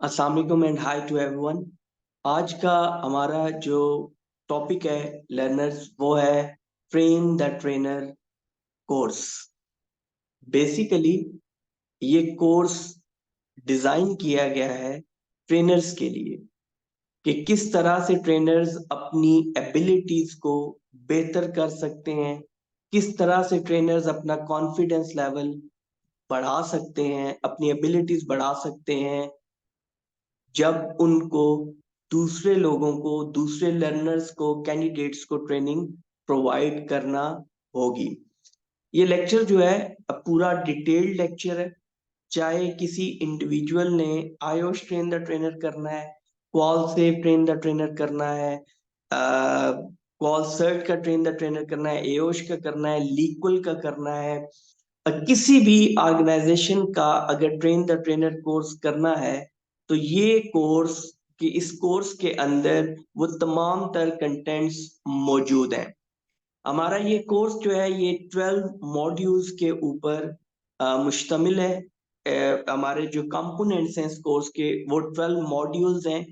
अस्सलाम वालेकुम and hi to everyone. आज का हमारा जो टॉपिक है लर्नर्स वो है train the trainer course. Basically ये कोर्स डिजाइन किया गया है ट्रेनर्स के लिए कि किस तरह से ट्रेनर्स अपनी एबिलिटीज को बेहतर कर सकते हैं, किस तरह से ट्रेनर्स अपना कॉन्फिडेंस लेवल बढ़ा सकते हैं, अपनी एबिलिटीज बढ़ा सकते हैं जब उनको दूसरे लोगों को, दूसरे लर्नर्स को, कैंडिडेट्स को ट्रेनिंग प्रोवाइड करना होगी। ये लेक्चर जो है पूरा डिटेल्ड लेक्चर है। चाहे किसी इंडिविजुअल ने आयोश ट्रेन द ट्रेनर करना है, क्वाल सेव ट्रेन द ट्रेनर करना है, क्वाल सर्ट का ट्रेन द ट्रेनर करना है, एओश का करना है, लीक्वल का करना है, किसी भी ऑर्गेनाइजेशन का अगर ट्रेन द ट्रेनर कोर्स करना है तो ये कोर्स कि इस कोर्स के अंदर वो तमाम तर कंटेंट्स मौजूद हैं। हमारा ये कोर्स जो है ये 12 मॉड्यूल्स के ऊपर मुश्तमिल है। हमारे जो कंपोनेंट्स हैं इस कोर्स के वो 12 मॉड्यूल्स हैं।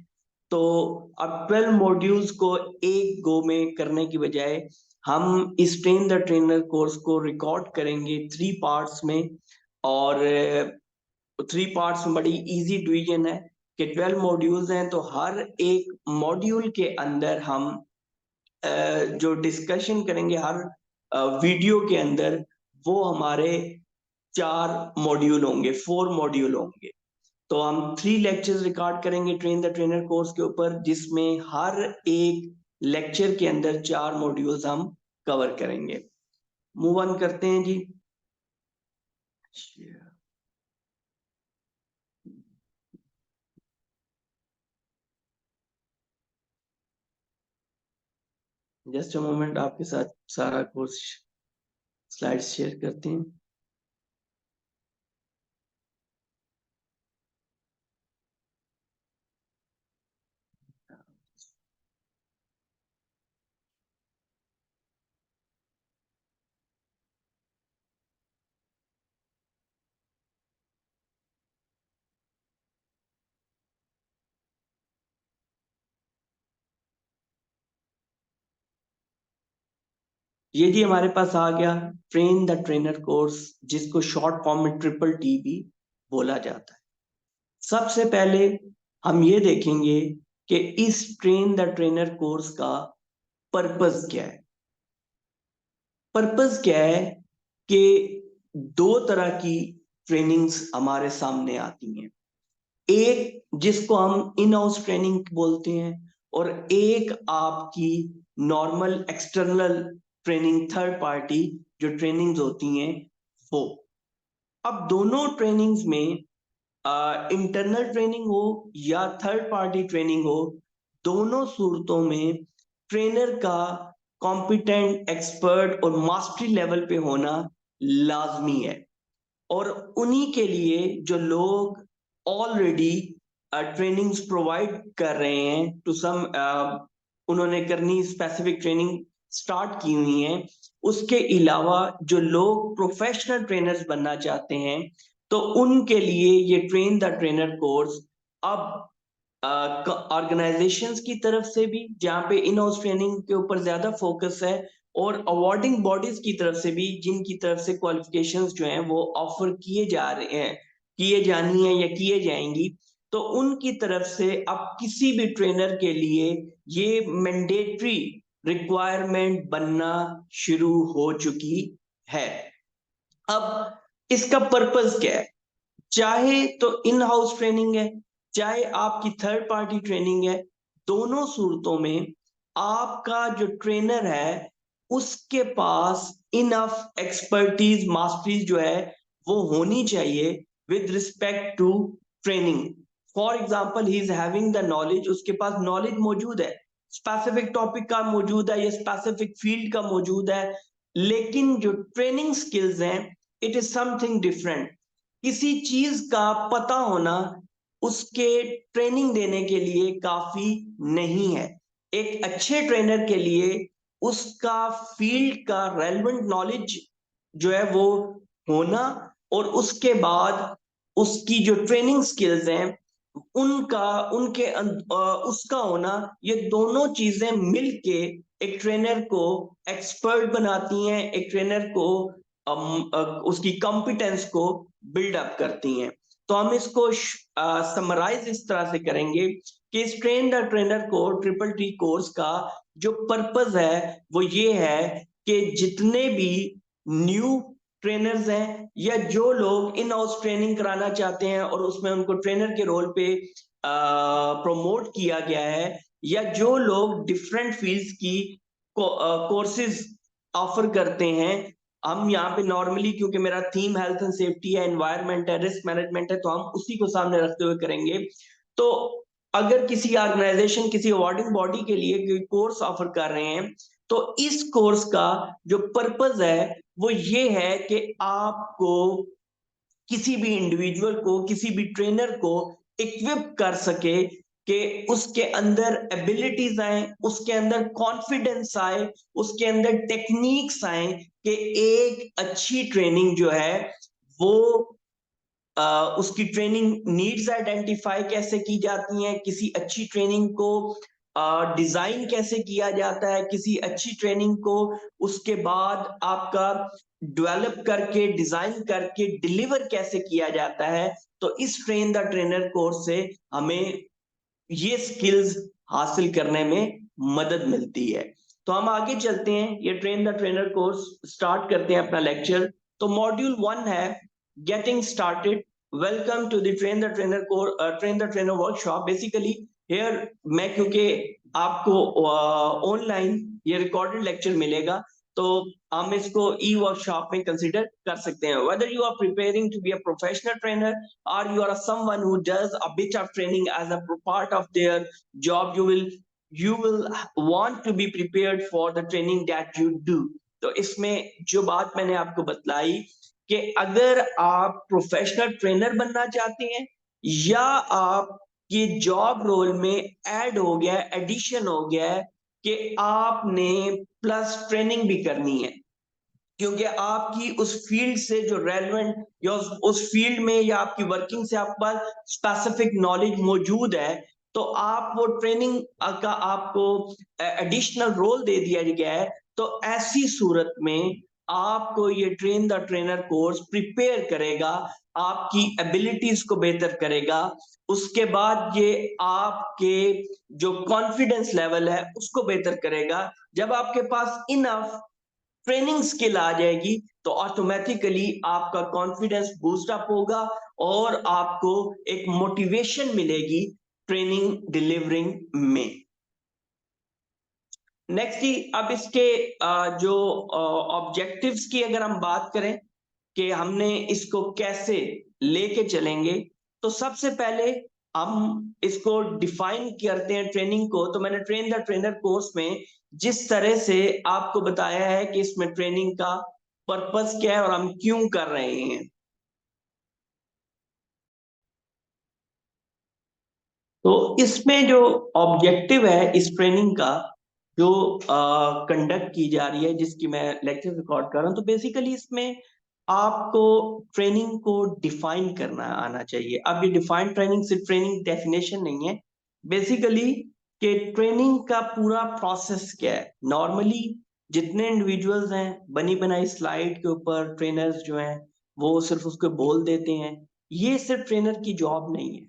तो अब 12 मॉड्यूल्स को एक गो में करने की बजाय हम इस ट्रेन द ट्रेनर कोर्स को रिकॉर्ड करेंगे 3 पार्ट्स में। और 3 पार्ट्स में बड़ी इजी डिवीजन है कि 12 मॉड्यूल्स हैं तो हर एक मॉड्यूल के अंदर हम जो डिस्कशन करेंगे हर वीडियो के अंदर वो हमारे 4 मॉड्यूल होंगे, 4 मॉड्यूल होंगे। तो हम 3 लेक्चर्स रिकॉर्ड करेंगे ट्रेन द ट्रेनर कोर्स के ऊपर, जिसमें हर एक लेक्चर के अंदर 4 मॉड्यूल्स हम कवर करेंगे। मूव ऑन करते हैं जी। जस्ट अ मोमेंट, आपके साथ सारा कोर्स स्लाइड्स शेयर करते हैं। ये जी हमारे पास आ गया ट्रेन द ट्रेनर कोर्स, जिसको शॉर्ट फॉर्म में ट्रिपल टी भी बोला जाता है। सबसे पहले हम ये देखेंगे कि इस ट्रेन द ट्रेनर कोर्स का पर्पस क्या है। पर्पस क्या है कि दो तरह की ट्रेनिंग्स हमारे सामने आती हैं। एक जिसको हम इन हाउस ट्रेनिंग बोलते हैं और एक आपकी normal external training, third party जो ट्रेनिंग्स होती हैं वो। अब दोनों ट्रेनिंग्स में इंटरनल ट्रेनिंग हो या थर्ड पार्टी ट्रेनिंग हो, दोनों सूरतों में ट्रेनर का कॉम्पिटेंट, एक्सपर्ट और मास्टरी लेवल पे होना लाजमी है। और उन्हीं के लिए जो लोग ऑलरेडी ट्रेनिंग्स प्रोवाइड कर रहे हैं टू सम, उन्होंने करनी स्पेसिफिक ट्रेनिंग स्टार्ट की हुई है, उसके अलावा जो लोग प्रोफेशनल ट्रेनर्स बनना चाहते हैं तो उनके लिए ये ट्रेन द ट्रेनर कोर्स अब ऑर्गेनाइजेशंस की तरफ से भी, जहाँ पे इन हाउस ट्रेनिंग के ऊपर ज्यादा फोकस है, और अवार्डिंग बॉडीज की तरफ से भी, जिनकी तरफ से क्वालिफिकेशंस जो हैं वो ऑफर किए जा रहे हैं, किए जानी है या किए जाएंगी, तो उनकी तरफ से अब किसी भी ट्रेनर के लिए ये मैंडेटरी रिक्वायरमेंट बनना शुरू हो चुकी है। अब इसका पर्पस क्या है? चाहे तो इन हाउस ट्रेनिंग है, चाहे आपकी थर्ड पार्टी ट्रेनिंग है, दोनों सूरतों में आपका जो ट्रेनर है उसके पास इनफ एक्सपर्टीज, मास्टरीज जो है वो होनी चाहिए with respect to training. For example, he is having the knowledge, उसके पास नॉलेज मौजूद है, स्पेसिफिक टॉपिक का मौजूद है या स्पेसिफिक फील्ड का मौजूद है, लेकिन जो ट्रेनिंग स्किल्स हैं इट इज समथिंग डिफरेंट। किसी चीज का पता होना उसके ट्रेनिंग देने के लिए काफी नहीं है। एक अच्छे ट्रेनर के लिए उसका फील्ड का रेलेवेंट नॉलेज जो है वो होना, और उसके बाद उसकी जो ट्रेनिंग स्किल्स हैं उनका उनके उसका होना, ये दोनों चीजें मिलके एक ट्रेनर को एक्सपर्ट बनाती हैं, एक ट्रेनर को उसकी कॉम्पिटेंस को बिल्डअप करती हैं। तो हम इसको समराइज इस तरह से करेंगे कि इस ट्रेन द ट्रेनर को ट्रिपल टी कोर्स का जो पर्पस है वो ये है कि जितने भी न्यू ट्रेनर्स हैं या जो लोग इन हाउस ट्रेनिंग कराना चाहते हैं और उसमें उनको ट्रेनर के रोल पे प्रमोट किया गया है, या जो लोग डिफरेंट फील्ड्स की कोर्सेज ऑफर करते हैं। हम यहाँ पे नॉर्मली, क्योंकि मेरा थीम हेल्थ एंड सेफ्टी है, एनवायरनमेंट है, रिस्क मैनेजमेंट है, तो हम उसी को सामने रखते हुए करेंगे। तो अगर किसी ऑर्गेनाइजेशन किसी अवार्डिंग बॉडी के लिए कोई कोर्स ऑफर कर रहे हैं, तो इस कोर्स का जो पर्पस है वो ये है कि आपको किसी भी इंडिविजुअल को, किसी भी ट्रेनर को इक्विप कर सके कि उसके अंदर एबिलिटीज आए, उसके अंदर कॉन्फिडेंस आए, उसके अंदर टेक्निक्स आए, कि एक अच्छी ट्रेनिंग जो है वो उसकी ट्रेनिंग नीड्स आइडेंटिफाई कैसे की जाती हैं, किसी अच्छी ट्रेनिंग को डिजाइन कैसे किया जाता है, किसी अच्छी ट्रेनिंग को उसके बाद आपका डेवलप करके, डिजाइन करके डिलीवर कैसे किया जाता है। तो इस ट्रेन द ट्रेनर कोर्स से हमें ये स्किल्स हासिल करने में मदद मिलती है। तो हम आगे चलते हैं, ये train the trainer course start करते हैं अपना लेक्चर। तो मॉड्यूल 1 है getting started. Welcome to the train the trainer course, train the trainer workshop. Basically here मैं, क्योंकि आपको ऑनलाइन ये रिकॉर्डेड लेक्चर मिलेगा, तो हम इसको ई वर्कशॉप में कंसीडर कर सकते हैं। Whether you are preparing to be a professional trainer, or you are someone who does a bit of training as a part of their job, you will want to be prepared for the training that you do. तो इसमें जो बात मैंने आपको बतलाई कि अगर आप प्रोफेशनल ट्रेनर बनना चाहते हैं, या आप ये जॉब रोल में ऐड हो गया, एडिशन हो गया है कि आपने प्लस ट्रेनिंग भी करनी है, क्योंकि आपकी उस फील्ड से जो रेलेवेंट, या उस फील्ड में या आपकी वर्किंग से आपके पास स्पेसिफिक नॉलेज मौजूद है, तो आप वो ट्रेनिंग का आपको एडिशनल रोल दे दिया गया है। तो ऐसी सूरत में आपको ये train the trainer course prepare करेगा, आपकी एबिलिटीज को बेहतर करेगा। उसके बाद ये आपके जो कॉन्फिडेंस लेवल है उसको बेहतर करेगा। जब आपके पास इनफ ट्रेनिंग स्किल आ जाएगी, तो ऑटोमेटिकली आपका कॉन्फिडेंस बूस्ट अप होगा और आपको एक मोटिवेशन मिलेगी ट्रेनिंग डिलीवरिंग में। नेक्स्ट ही, अब इसके जो ऑब्जेक्टिव्स की अगर हम बात करें कि हमने इसको कैसे लेके चलेंगे, तो सबसे पहले हम इसको डिफाइन करते हैं ट्रेनिंग को। तो मैंने ट्रेन द ट्रेनर कोर्स में जिस तरह से आपको बताया है कि इसमें ट्रेनिंग का पर्पस क्या है और हम क्यों कर रहे हैं। तो इसमें जो ऑब्जेक्टिव है इस ट्रेनिंग का, जो कंडक्ट की जा रही है, जिसकी मैं लेक्चर रिकॉर्ड कर रहा हूँ, तो बेसिकली इसमें आपको ट्रेनिंग को डिफाइन करना आना चाहिए। अब ये डिफाइंड ट्रेनिंग सिर्फ ट्रेनिंग डेफिनेशन नहीं है, बेसिकली कि ट्रेनिंग का पूरा प्रोसेस क्या है। नॉर्मली जितने इंडिविजुअल्स हैं, बनी बनाई स्लाइड के ऊपर ट्रेनर्स जो हैं वो सिर्फ उसको बोल देते हैं। ये सिर्फ ट्रेनर की जॉब नहीं है।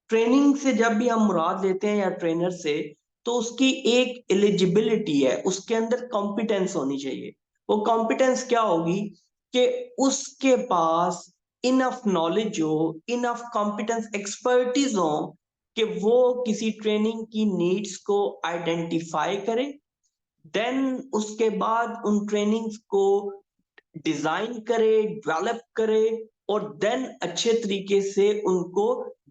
ट्रेनिंग से जब भी हम मुराद लेते हैं या ट्रेनर से, तो उसकी एक एलिजिबिलिटी है, उसके अंदर कॉम्पिटेंस होनी चाहिए। वो कॉम्पिटेंस क्या होगी कि उसके पास इनफ नॉलेज हो, इनफ कॉम्पिटेंस, एक्सपर्टीज हो कि वो किसी ट्रेनिंग की नीड्स को आइडेंटिफाई करे, देन उसके बाद उन ट्रेनिंग्स को डिजाइन करे, डेवलप करे, और देन अच्छे तरीके से उनको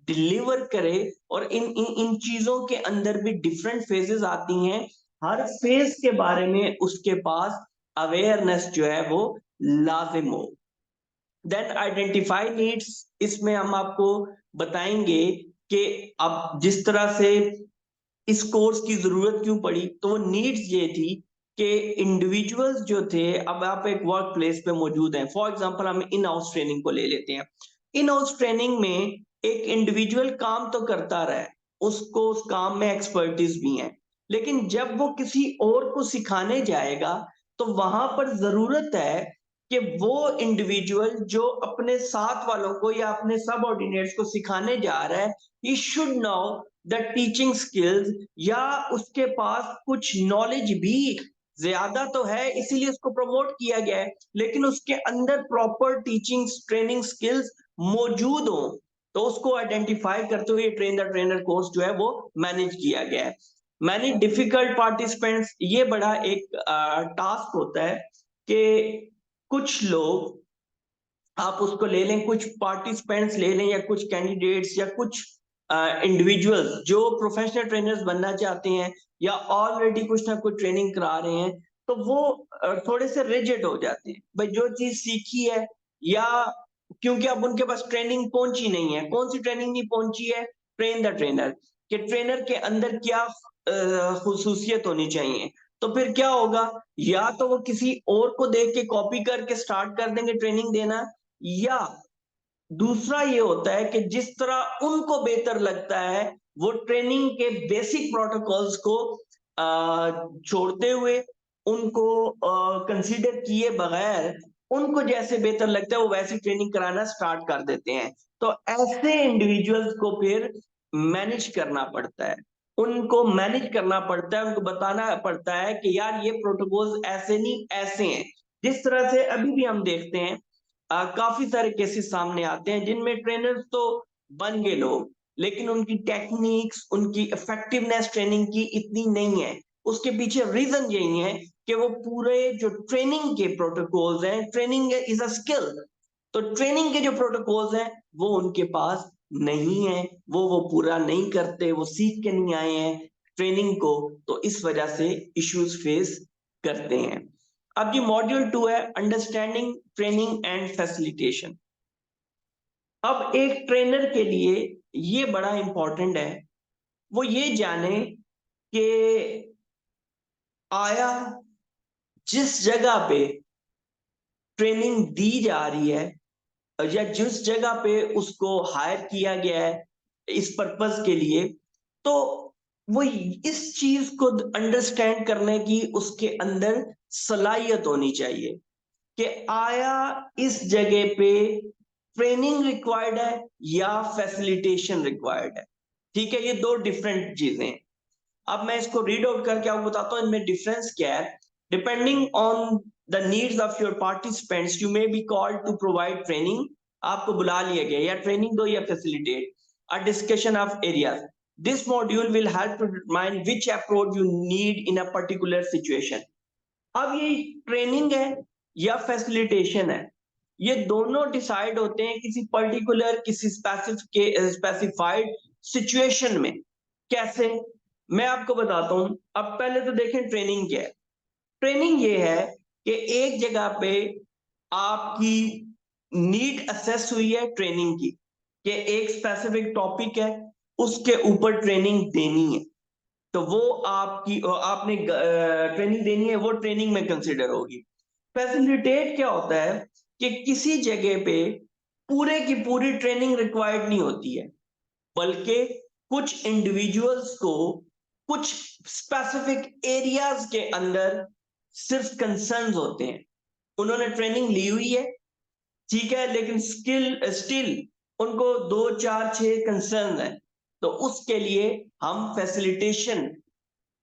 डिलीवर करे। और इन चीजों के अंदर भी डिफरेंट फेजेस आती हैं, हर फेज के बारे में उसके पास अवेयरनेस जो है वो लाजिम हो। देन आइडेंटिफाई नीड्स, इसमें हम आपको बताएंगे कि अब जिस तरह से इस कोर्स की जरूरत क्यों पड़ी, तो वो नीड्स ये थी कि इंडिविजुअल्स जो थे, अब आप एक वर्क प्लेस पे मौजूद हैं, फॉर एग्जांपल हम इन हाउस ट्रेनिंग को ले लेते हैं। इन हाउस ट्रेनिंग में एक इंडिविजुअल काम तो करता रहे, उसको उस काम में एक्सपर्टीज भी है, लेकिन जब वो किसी और को सिखाने जाएगा तो वहां पर जरूरत है कि वो इंडिविजुअल जो अपने साथ वालों को या अपने सबऑर्डिनेट्स को सिखाने जा रहा है, he should know the teaching skills, या उसके पास कुछ नॉलेज भी ज्यादा तो है इसीलिए उसको प्रमोट किया गया है, लेकिन उसके अंदर प्रॉपर टीचिंग ट्रेनिंग स्किल्स मौजूद हो, तो उसको आइडेंटिफाई करते हुए ट्रेन द ट्रेनर कोर्स जो है वो मैनेज किया गया है। मैनी डिफिकल्ट पार्टिसिपेंट्स, ये बड़ा एक टास्क होता है कि कुछ लोग, आप उसको ले लें, कुछ पार्टिसिपेंट्स ले लें या कुछ कैंडिडेट्स या कुछ इंडिविजुअल्स जो प्रोफेशनल ट्रेनर्स बनना चाहते हैं या ऑलरेडी कुछ ना कुछ ट्रेनिंग करा रहे हैं, तो वो थोड़े से रिजिड हो जाते हैं भाई, जो चीज सीखी है, या क्योंकि अब उनके पास ट्रेनिंग पहुंची नहीं है। कौन सी ट्रेनिंग नहीं पहुंची है? ट्रेन द ट्रेनर, कि ट्रेनर के अंदर क्या खुसूसियत होनी चाहिए। तो फिर क्या होगा, या तो वो किसी और को देख के कॉपी करके स्टार्ट कर देंगे ट्रेनिंग देना, या दूसरा ये होता है कि जिस तरह उनको बेहतर लगता है वो ट्रेनिंग के बेसिक प्रोटोकॉल्स को छोड़ते हुए, उनको कंसीडर किए बगैर, उनको जैसे बेहतर लगता है वो वैसी ट्रेनिंग कराना स्टार्ट कर देते हैं। तो ऐसे इंडिविजुअल्स को फिर मैनेज करना पड़ता है, उनको मैनेज करना पड़ता है, उनको बताना पड़ता है कि यार ये प्रोटोकॉल्स ऐसे नहीं ऐसे हैं। जिस तरह से अभी भी हम देखते हैं काफी सारे केसेस सामने आते हैं जिनमें ट्रेनर्स तो बन गए लोग, लेकिन उनकी टेक्निक्स, उनकी इफेक्टिवनेस ट्रेनिंग की इतनी नहीं है। उसके पीछे रीजन यही है कि वो पूरे जो ट्रेनिंग के प्रोटोकॉल्स हैं, ट्रेनिंग इज अ स्किल, तो ट्रेनिंग के जो प्रोटोकॉल्स हैं वो उनके पास नहीं है, वो पूरा नहीं करते, वो सीख के नहीं आए हैं ट्रेनिंग को, तो इस वजह से इश्यूज फेस करते हैं। अब ये मॉड्यूल 2 है, अंडरस्टैंडिंग ट्रेनिंग एंड फैसिलिटेशन। अब एक ट्रेनर के लिए ये बड़ा इंपॉर्टेंट है, वो ये जाने कि आया जिस जगह पे ट्रेनिंग दी जा रही है या जिस जगह पे उसको हायर किया गया है इस पर्पस के लिए, तो वो इस चीज को अंडरस्टैंड करने की उसके अंदर सलाहियत होनी चाहिए कि आया इस जगह पे ट्रेनिंग रिक्वायर्ड है या फैसिलिटेशन रिक्वायर्ड है। ठीक है, ये दो डिफरेंट चीजें हैं। अब मैं इसको रीड आउट करके आपको बताता हूँ इनमें डिफरेंस क्या है। Depending on the needs of your participants you may be called to provide training, आपको बुला लिया गया, या ट्रेनिंग दो या facilitate a discussion of areas. This module will help to determine which approach you need in a particular situation. अब ये training है या फैसिलिटेशन है, ये दोनों डिसाइड होते हैं किसी पर्टिकुलर, किसी स्पेसिफाइड सिचुएशन में। कैसे, मैं आपको बताता हूं। अब पहले तो देखें ट्रेनिंग क्या है। ट्रेनिंग ये है कि एक जगह पे आपकी नीड असेस हुई है ट्रेनिंग की, कि एक स्पेसिफिक टॉपिक है, उसके ऊपर ट्रेनिंग देनी है, तो वो आपकी आपने ट्रेनिंग देनी है, वो ट्रेनिंग में कंसिडर होगी। फैसिलिटेट क्या होता है कि किसी जगह पे पूरे की पूरी ट्रेनिंग रिक्वायर्ड नहीं होती है, बल्कि कुछ इंडिविजुअल्स को कुछ स्पेसिफिक एरियाज के अंदर सिर्फ कंसर्न्स होते हैं, उन्होंने ट्रेनिंग ली हुई है, ठीक है, लेकिन स्टिल उनको 2 4 6 कंसर्न है, तो उसके लिए हम फैसिलिटेशन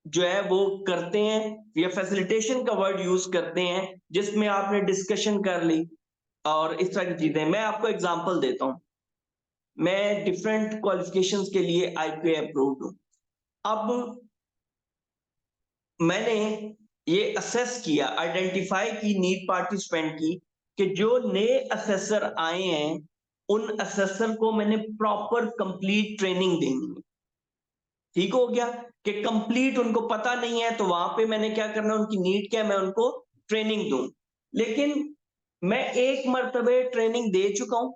जो है वो करते हैं, या फैसिलिटेशन का वर्ड यूज करते हैं, जिसमें आपने डिस्कशन कर ली और इस तरह की चीजें। मैं आपको एग्जांपल देता हूं, मैं डिफरेंट क्वालिफिकेशंस के लिए आईपीए अप्रूव्ड हूं। अब मैंने ये असेस किया, आइडेंटिफाई की नीड पार्टिसिपेंट की, कि जो नए असेसर आए हैं उन असेसर को मैंने प्रॉपर कंप्लीट ट्रेनिंग देनी है। ठीक हो गया कि कंप्लीट उनको पता नहीं है, तो वहां पे मैंने क्या करना, उनकी नीड क्या है, मैं उनको ट्रेनिंग दूं। लेकिन मैं एक मर्तबे ट्रेनिंग दे चुका हूं,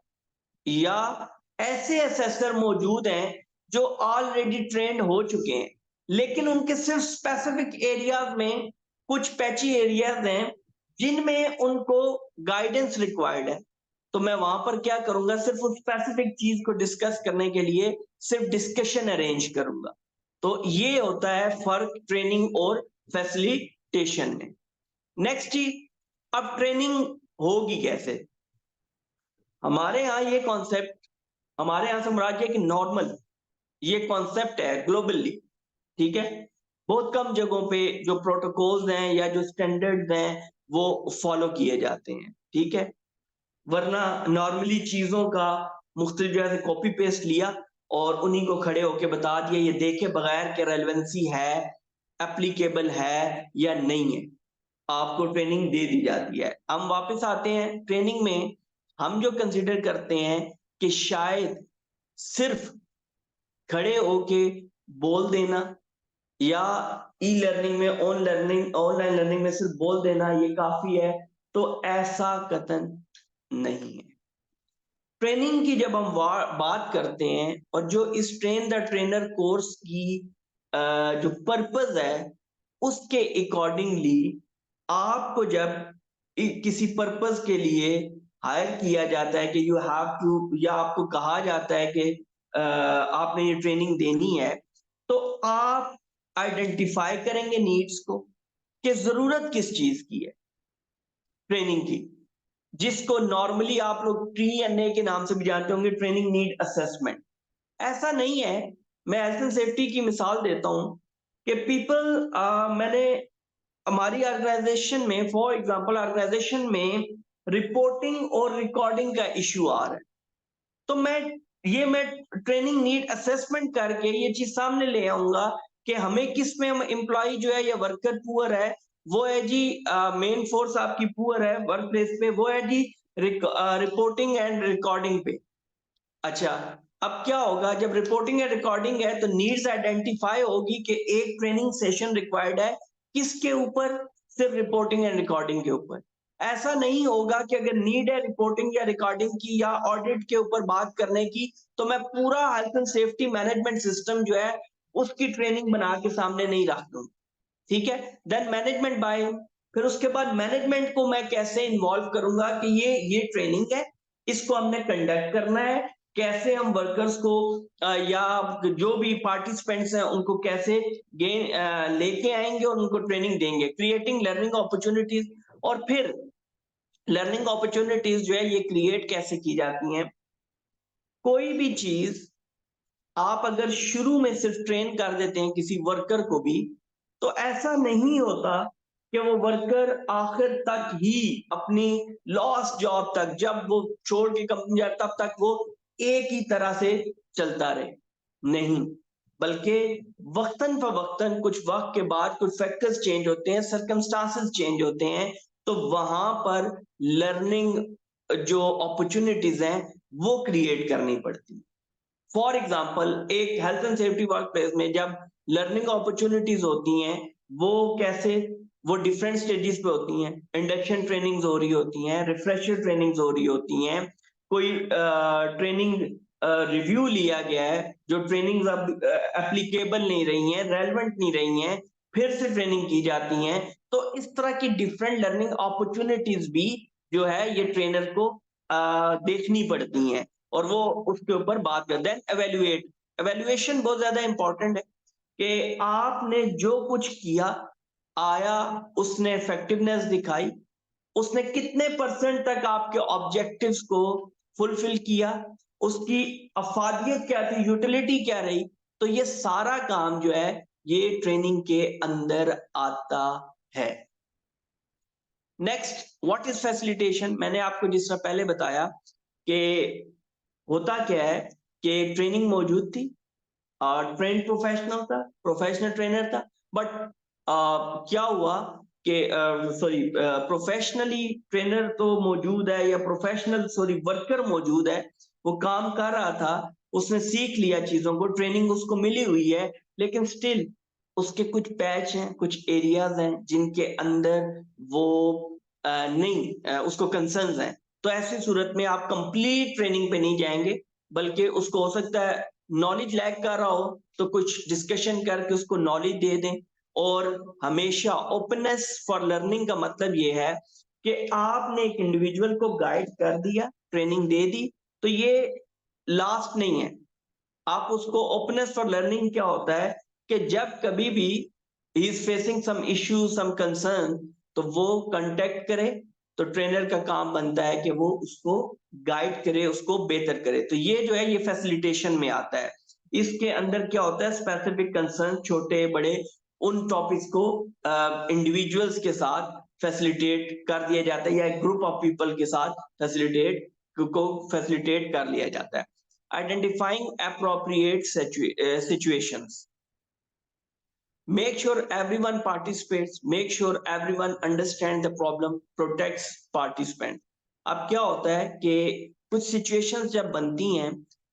या ऐसे असेसर मौजूद हैं जो ऑलरेडी ट्रेंड हो चुके हैं, लेकिन उनके सिर्फ स्पेसिफिक एरियाज में कुछ पैची एरियाज हैं जिनमें उनको गाइडेंस रिक्वायर्ड है, तो मैं वहां पर क्या करूंगा, सिर्फ उस स्पेसिफिक चीज को डिस्कस करने के लिए सिर्फ डिस्कशन अरेंज करूंगा। तो ये होता है फर्क ट्रेनिंग और फैसिलिटेशन में। नेक्स्ट चीज, अब ट्रेनिंग होगी कैसे? हमारे यहाँ ये कॉन्सेप्ट, हमारे यहाँ से मुराद ये कि नॉर्मल ये कॉन्सेप्ट है ग्लोबली, ठीक है। बहुत कम जगहों पे जो प्रोटोकॉल्स हैं या जो स्टैंडर्ड्स हैं वो फॉलो किए जाते हैं, ठीक है। वरना नॉर्मली चीजों का मुख्तलिफ जगह से कॉपी पेस्ट लिया और उन्हीं को खड़े होके बता दिया, ये देखे बगैर के रेलेवेंसी है, एप्लीकेबल है या नहीं है, आपको ट्रेनिंग दे दी जाती है। हम वापस आते हैं ट्रेनिंग में, हम जो कंसिडर करते हैं कि शायद सिर्फ खड़े होके बोल देना या ई लर्निंग में ऑनलाइन लर्निंग में सिर्फ बोल देना ये काफी है, तो ऐसा कतन नहीं है। ट्रेनिंग की जब हम बात करते हैं और जो इस ट्रेन द ट्रेनर कोर्स की जो पर्पस है उसके अकॉर्डिंगली आपको जब किसी पर्पस के लिए हायर किया जाता है कि यू हैव टू, या आपको कहा जाता है कि आपने ये ट्रेनिंग देनी है, तो आप आइडेंटिफाई करेंगे नीड्स को कि जरूरत किस चीज की है ट्रेनिंग की, जिसको नॉर्मली आप लोग TNA के नाम से भी जानते होंगे, ट्रेनिंग नीड असेसमेंट। ऐसा नहीं है, मैं हेल्थ एंड सेफ्टी की मिसाल देता हूं कि मैंने हमारी ऑर्गेनाइजेशन में, फॉर एग्जांपल ऑर्गेनाइजेशन में रिपोर्टिंग और रिकॉर्डिंग का इश्यू आ रहा है, तो मैं ट्रेनिंग नीड असेसमेंट करके ये चीज सामने ले आऊंगा कि हमें किस में एम्प्लॉय जो है या वर्कर पुअर है, वो है जी मेन फोर्स आपकी पुअर है वर्क प्लेस पे, वो है जी रिपोर्टिंग एंड रिकॉर्डिंग पे। अच्छा, अब क्या होगा जब रिपोर्टिंग एंड रिकॉर्डिंग है तो नीड्स आइडेंटिफाई होगी कि एक ट्रेनिंग सेशन रिक्वायर्ड है किसके ऊपर, सिर्फ रिपोर्टिंग एंड रिकॉर्डिंग के ऊपर। ऐसा नहीं होगा कि अगर नीड है रिपोर्टिंग या रिकॉर्डिंग की या ऑडिट के ऊपर बात करने की तो मैं पूरा health and safety management system जो है उसकी ट्रेनिंग बना के सामने नहीं रख दूं, ठीक है। देन मैनेजमेंट बाय, फिर उसके बाद मैनेजमेंट को मैं कैसे इन्वॉल्व करूंगा कि ये ट्रेनिंग है, इसको हमने कंडक्ट करना है, कैसे हम वर्कर्स को या जो भी पार्टिसिपेंट्स हैं उनको कैसे लेके आएंगे और उनको ट्रेनिंग देंगे, क्रिएटिंग लर्निंग अपॉर्चुनिटीज। और फिर लर्निंग अपॉर्चुनिटीज जो है ये क्रिएट कैसे की जाती हैं? कोई भी चीज आप अगर शुरू में सिर्फ ट्रेन कर देते हैं किसी वर्कर को भी, तो ऐसा नहीं होता कि वो वर्कर आखिर तक ही अपनी लॉस्ट जॉब तक, जब वो छोड़ के कंपनी जाए तब तक वो एक ही तरह से चलता रहे, नहीं। बल्कि वक्तन फ वक्तन कुछ वक्त के बाद कुछ फैक्टर्स चेंज होते हैं, सर्कमस्टांसेस चेंज होते हैं, तो वहां पर लर्निंग जो अपॉर्चुनिटीज हैं वो क्रिएट करनी पड़ती है। फॉर एग्जाम्पल एक health and safety work place में जब लर्निंग अपॉर्चुनिटीज होती हैं, वो कैसे, वो डिफरेंट स्टेजेस पे होती हैं, इंडक्शन ट्रेनिंग्स हो रही होती हैं, रिफ्रेशर ट्रेनिंग्स हो रही होती हैं, कोई ट्रेनिंग रिव्यू लिया गया है, जो ट्रेनिंग्स अब एप्लीकेबल नहीं रही हैं, रेलेवेंट नहीं रही हैं, फिर से ट्रेनिंग की जाती हैं। तो इस तरह की डिफरेंट लर्निंग अपॉर्चुनिटीज भी जो है ये ट्रेनर को देखनी पड़ती हैं और वो उसके ऊपर बात करते हैं। एवेल्युएट, एवेल्युएशन बहुत ज्यादा इंपॉर्टेंट है कि आपने जो कुछ किया, आया, उसने इफेक्टिवनेस दिखाई, उसने कितने परसेंट तक आपके ऑब्जेक्टिव्स को फुलफिल किया, उसकी अफादियत क्या थी, यूटिलिटी क्या रही, तो ये सारा काम जो है ये ट्रेनिंग के अंदर आता है। Next, what is facilitation? मैंने आपको जिस तरह पहले बताया कि होता क्या है कि ट्रेनिंग मौजूद थी और ट्रेन प्रोफेशनल था, प्रोफेशनल ट्रेनर था, बट क्या हुआ कि प्रोफेशनली ट्रेनर तो मौजूद है या प्रोफेशनल वर्कर मौजूद है, वो काम कर रहा था, उसने सीख लिया चीजों को, ट्रेनिंग उसको मिली हुई है, लेकिन स्टिल उसके कुछ पैच हैं, कुछ एरियाज हैं जिनके अंदर वो नहीं उसको कंसर्न्स हैं। तो ऐसी सूरत में आप कंप्लीट ट्रेनिंग पे नहीं जाएंगे, बल्कि उसको हो सकता है नॉलेज लैक कर रहा हो तो कुछ डिस्कशन करके उसको नॉलेज दे दें। और हमेशा ओपननेस फॉर लर्निंग का मतलब ये है कि आपने एक इंडिविजुअल को गाइड कर दिया, ट्रेनिंग दे दी, तो ये लास्ट नहीं है। आप उसको ओपननेस फॉर लर्निंग क्या होता है कि जब कभी भी he is facing some issue some concern, तो वो कांटेक्ट करे, तो ट्रेनर का काम बनता है कि वो उसको गाइड करे, उसको बेहतर करे। तो ये जो है ये फैसिलिटेशन में आता है। इसके अंदर क्या होता है, स्पेसिफिक कंसर्न, छोटे बड़े उन टॉपिक्स को इंडिविजुअल्स के साथ फैसिलिटेट कर दिया जाता है, या एक ग्रुप ऑफ पीपल के साथ फैसिलिटेट कर लिया जाता है। Identifying appropriate situations. Make sure everyone participates, make sure everyone understands the problem, protects participant. अब क्या होता है कि कुछ situations जब बनती हैं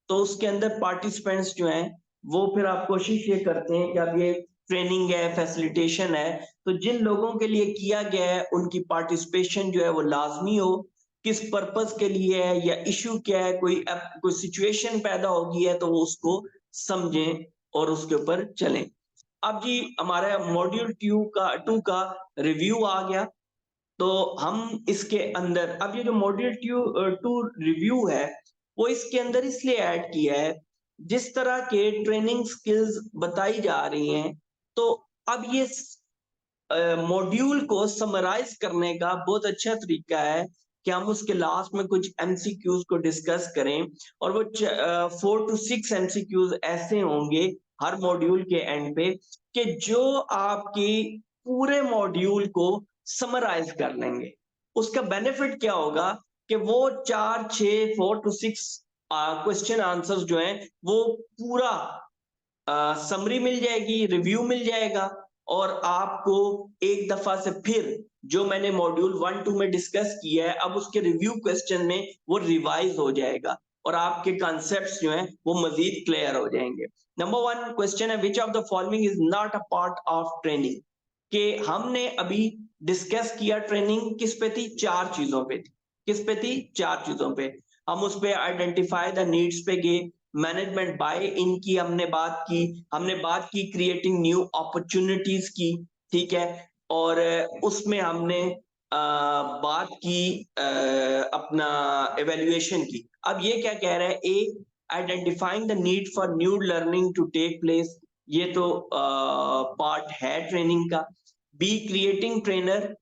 तो उसके अंदर participants जो हैं वो फिर आप कोशिश ये करते हैं कि अब ये ट्रेनिंग है, फैसिलिटेशन है, तो जिन लोगों के लिए किया गया है उनकी पार्टिसिपेशन जो है वो लाजमी हो। किस पर्पस के लिए है या इशू क्या है, कोई सिचुएशन पैदा होगी है तो वो उसको समझें और उसके ऊपर चलें। अब जी हमारा मॉड्यूल टू का रिव्यू आ गया, तो हम इसके अंदर अब ये जो मॉड्यूल टू रिव्यू है वो इसके अंदर इसलिए ऐड किया है, जिस तरह के ट्रेनिंग स्किल्स बताई जा रही हैं, तो अब ये मॉड्यूल को समराइज करने का बहुत अच्छा तरीका है कि हम उसके लास्ट में कुछ एमसीक्यूज को डिस्कस करें, और वो 4 to 6 एमसीक्यूज ऐसे होंगे हर मॉड्यूल के एंड पे कि जो आपकी पूरे मॉड्यूल को समराइज कर लेंगे। उसका बेनिफिट क्या होगा कि वो 4 to 6 क्वेश्चन आंसर्स जो हैं वो पूरा समरी मिल जाएगी, रिव्यू मिल जाएगा, और आपको एक दफा से फिर जो मैंने मॉड्यूल 1-2 में डिस्कस किया है अब उसके रिव्यू क्वेश्चन में वो रिवाइज हो जाएगा और आपके कॉन्सेप्ट्स जो हैं वो मजीद क्लियर हो जाएंगे। नंबर 1 क्वेश्चन है, which of the following is not a part of training. कि हमने अभी डिस्कस किया ट्रेनिंग किस पे थी, 4 चीजों पे थी। किस पे थी, 4 चीजों पे। हम उस पे आइडेंटिफाई द नीड्स पे गए, मैनेजमेंट बाय इन की हमने बात की क्रिएटिंग न्यू अपॉर्चुनिटीज की, ठीक है, और उसमें हमने बात की अपना एवेल्युएशन की। अब ये क्या कह रहा है, A identifying the need for new learning to take place, ये तो पार्ट है ट्रेनिंग का। B creating trainer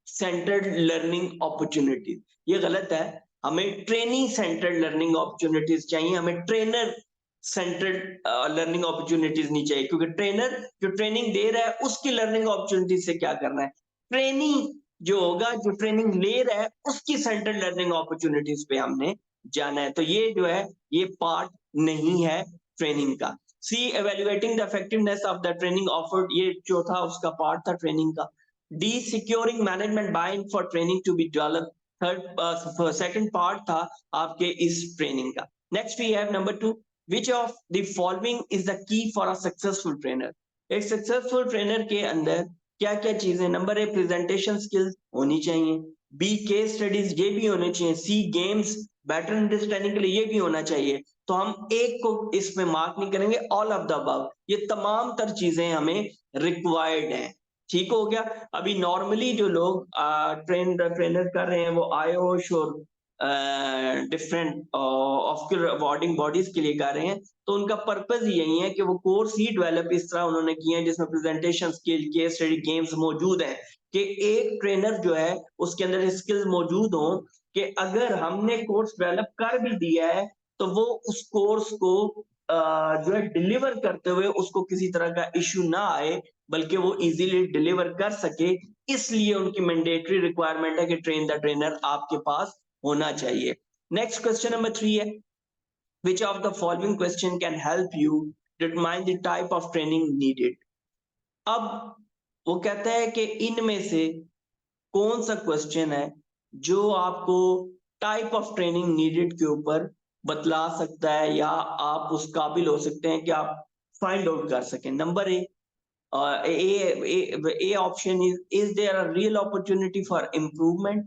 centred learning opportunities, ये गलत है। हमें ट्रेनिंग सेंटर्ड लर्निंग अपॉर्चुनिटीज चाहिए, हमें ट्रेनर सेंटर्ड लर्निंग अपॉर्चुनिटीज नहीं चाहिए, क्योंकि ट्रेनर जो ट्रेनिंग दे रहा है उसकी लर्निंग अपॉर्चुनिटीज से क्या करना है, ट्रेनिंग जो होगा जो ट्रेनिंग ले रहा है उसकी सेंटर्ड लर्निंग अपॉर्चुनिटीज पे हमने जाना है। तो ये जो है ये पार्ट नहीं है ट्रेनिंग का। C evaluating the effectiveness of the training offered, ये चौथा उसका पार्ट था ट्रेनिंग का। D securing management buy for training to be develop, third second part था आपके इस ट्रेनिंग का। Next we have number 2, which of the following is the key for a successful trainer. एक सक्सेसफुल ट्रेनर के अंदर क्या क्या चीजें, नंबर ए प्रेजेंटेशन स्किल्स होनी चाहिए, बी केस स्टडीज ये भी होने चाहिए, सी गेम्स बेटर अंडरस्टैंडिंग के लिए ये भी होना चाहिए। तो हम एक को इसमें मार्क नहीं करेंगे, ऑल ऑफ द अबव, ये तमाम तर चीजें हमें रिक्वायर्ड हैं। ठीक हो गया। अभी नॉर्मली जो लोग ट्रेनर कर रहे हैं वो आयोश और डिफरेंट ऑस्कर अवार्डिंग बॉडीज के लिए कर रहे हैं, तो उनका पर्पज यही है कि वो कोर्स ही डेवलप इस तरह उन्होंने किए हैं जिसमें presentation skill, case study, games मौजूद हैं, कि एक ट्रेनर जो है उसके अंदर स्किल्स मौजूद हो कि अगर हमने कोर्स डेवलप कर भी दिया है तो वो उस कोर्स को जो है डिलीवर करते हुए उसको किसी तरह का इश्यू ना आए, बल्कि वो इजीली डिलीवर कर सके। इसलिए उनकी मैंडेटरी रिक्वायरमेंट है कि ट्रेन द ट्रेनर आपके पास होना चाहिए। नेक्स्ट क्वेश्चन नंबर 3 है, which of the following question can help you determine the type of training needed। अब वो कहता है कि इनमें से कौन सा क्वेश्चन है जो आपको टाइप ऑफ ट्रेनिंग नीडेड के ऊपर बतला सकता है या आप उस काबिल हो सकते हैं कि आप फाइंड आउट कर सकें। Number A, A option is there a real opportunity for improvement,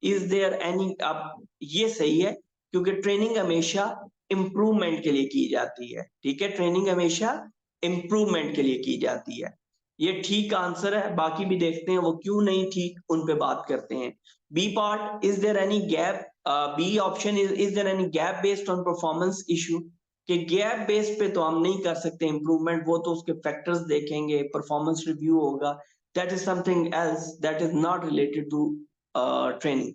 is there any, अब ये सही है क्योंकि ट्रेनिंग हमेशा इम्प्रूवमेंट के लिए की जाती है, ठीक है, ट्रेनिंग हमेशा इम्प्रूवमेंट के लिए की जाती है, ये ठीक आंसर है। बाकी भी देखते हैं वो क्यों नहीं ठीक, उन पे बात करते हैं। B part, is there any gap B option is there any gap based on performance issue, कि गैप बेस पे तो हम नहीं कर सकते इम्प्रूवमेंट, वो तो उसके फैक्टर्स देखेंगे, परफॉर्मेंस रिव्यू होगा, that is something else, that is not related to training.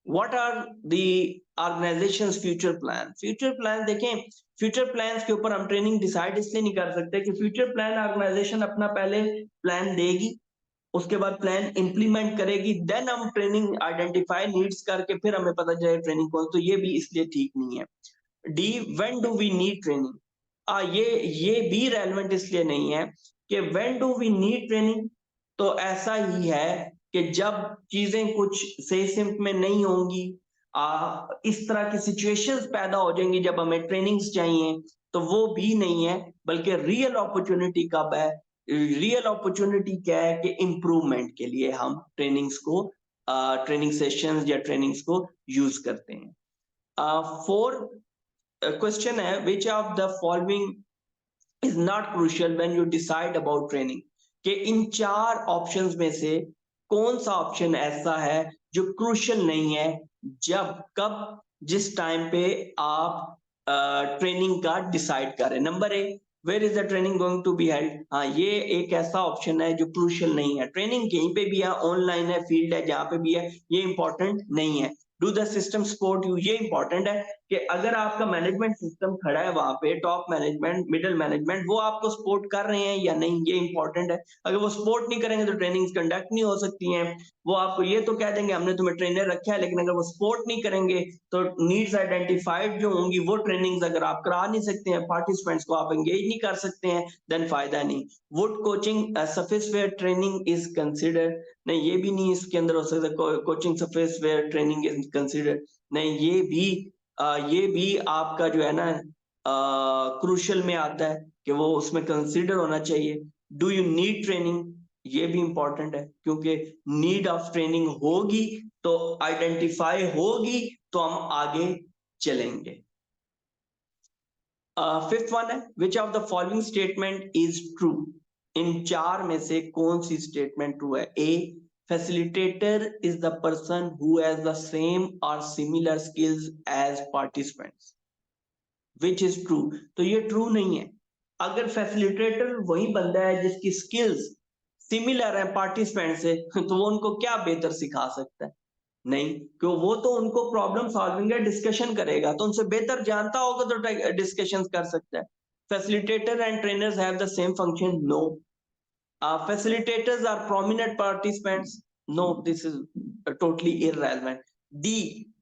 What are the organisations future plan? Future plan देखें, फ्यूचर प्लान्स के ऊपर हम ट्रेनिंग डिसाइड इसलिए नहीं कर सकते कि फ्यूचर प्लान ऑर्गेनाइजेशन अपना पहले प्लान देगी, उसके बाद प्लान इंप्लीमेंट करेगी, देन हम ट्रेनिंग आइडेंटिफाई नीड्स करके फिर हमें पता चले ट्रेनिंग कौन, तो ये भी इसलिए ठीक नहीं है। D, when do we need training? ये भी रेलेवेंट इसलिए नहीं है कि when do we need training, तो ऐसा ही है कि जब चीजें कुछ सही सिंप में नहीं होंगी, इस तरह की सिचुएशंस पैदा हो जाएंगी जब हमें ट्रेनिंग्स चाहिए, तो वो भी नहीं है। बल्कि रियल अपॉर्चुनिटी कब है? रियल अपॉर्चुनिटी क्या है कि इम्प्रूवमेंट के लिए हम ट्रेनिंग्स को, ट्रेनिंग सेशंस या ट्रेनिंग्स को यूज करते हैं। फोर क्वेश्चन है, which of the following is not crucial when you decide about training? कि इन चार ऑप्शंस में से कौन सा ऑप्शन ऐसा है जो क्रूशियल नहीं है जब, कब, जिस टाइम पे आप ट्रेनिंग का डिसाइड करें? Number A, where is the training going to be held? हाँ, ये एक ऐसा ऑप्शन है जो क्रूशियल नहीं है। ट्रेनिंग कहीं पे भी है, ऑनलाइन है, फील्ड है, जहां पे भी है, ये इंपॉर्टेंट नहीं है। Do the system support you? ये इंपॉर्टेंट है कि अगर आपका मैनेजमेंट सिस्टम खड़ा है वहां पे, टॉप मैनेजमेंट, मिडिल मैनेजमेंट, वो आपको सपोर्ट कर रहे हैं या नहीं, ये इंपॉर्टेंट है। अगर वो सपोर्ट नहीं करेंगे तो ट्रेनिंग्स कंडक्ट नहीं हो सकती हैं। वो आपको ये तो कह देंगे हमने तुम्हें ट्रेनर रखा है, लेकिन अगर वो सपोर्ट नहीं करेंगे तो नीड्स आइडेंटिफाइड जो होंगी वो ट्रेनिंग्स अगर आप करा नहीं सकते हैं, पार्टिसिपेंट्स को आप एंगेज नहीं कर सकते हैं, देन फायदा नहीं। Would coaching surface where training is considered? नहीं, ये भी नहीं इसके अंदर हो सकता। Coaching surface where training is considered? नहीं, ये भी आपका जो है ना क्रूशियल में आता है कि वो उसमें कंसिडर होना चाहिए। Do you need training? ये भी इंपॉर्टेंट है, क्योंकि नीड ऑफ ट्रेनिंग होगी तो आइडेंटिफाई होगी तो हम आगे चलेंगे। फिफ्थ वन है, which of the following statement is true? इन चार में से कौन सी स्टेटमेंट ट्रू है? A, facilitator is the person who has the same or similar skills as participants, which is true? तो ये ट्रू नहीं है। अगर फैसिलिटेटर वही बंदा है जिसकी स्किल्स सिमिलर है पार्टिसिपेंट से, तो वो उनको क्या बेहतर सिखा सकता है? नहीं, क्यों? वो तो उनको प्रॉब्लम सॉल्विंग है, डिस्कशन करेगा, तो उनसे बेहतर जानता होगा तो डिस्कशन कर सकता है। Facilitator and trainers have the same function? No. Facilitators are prominent participants? No, this is totally irrelevant. D,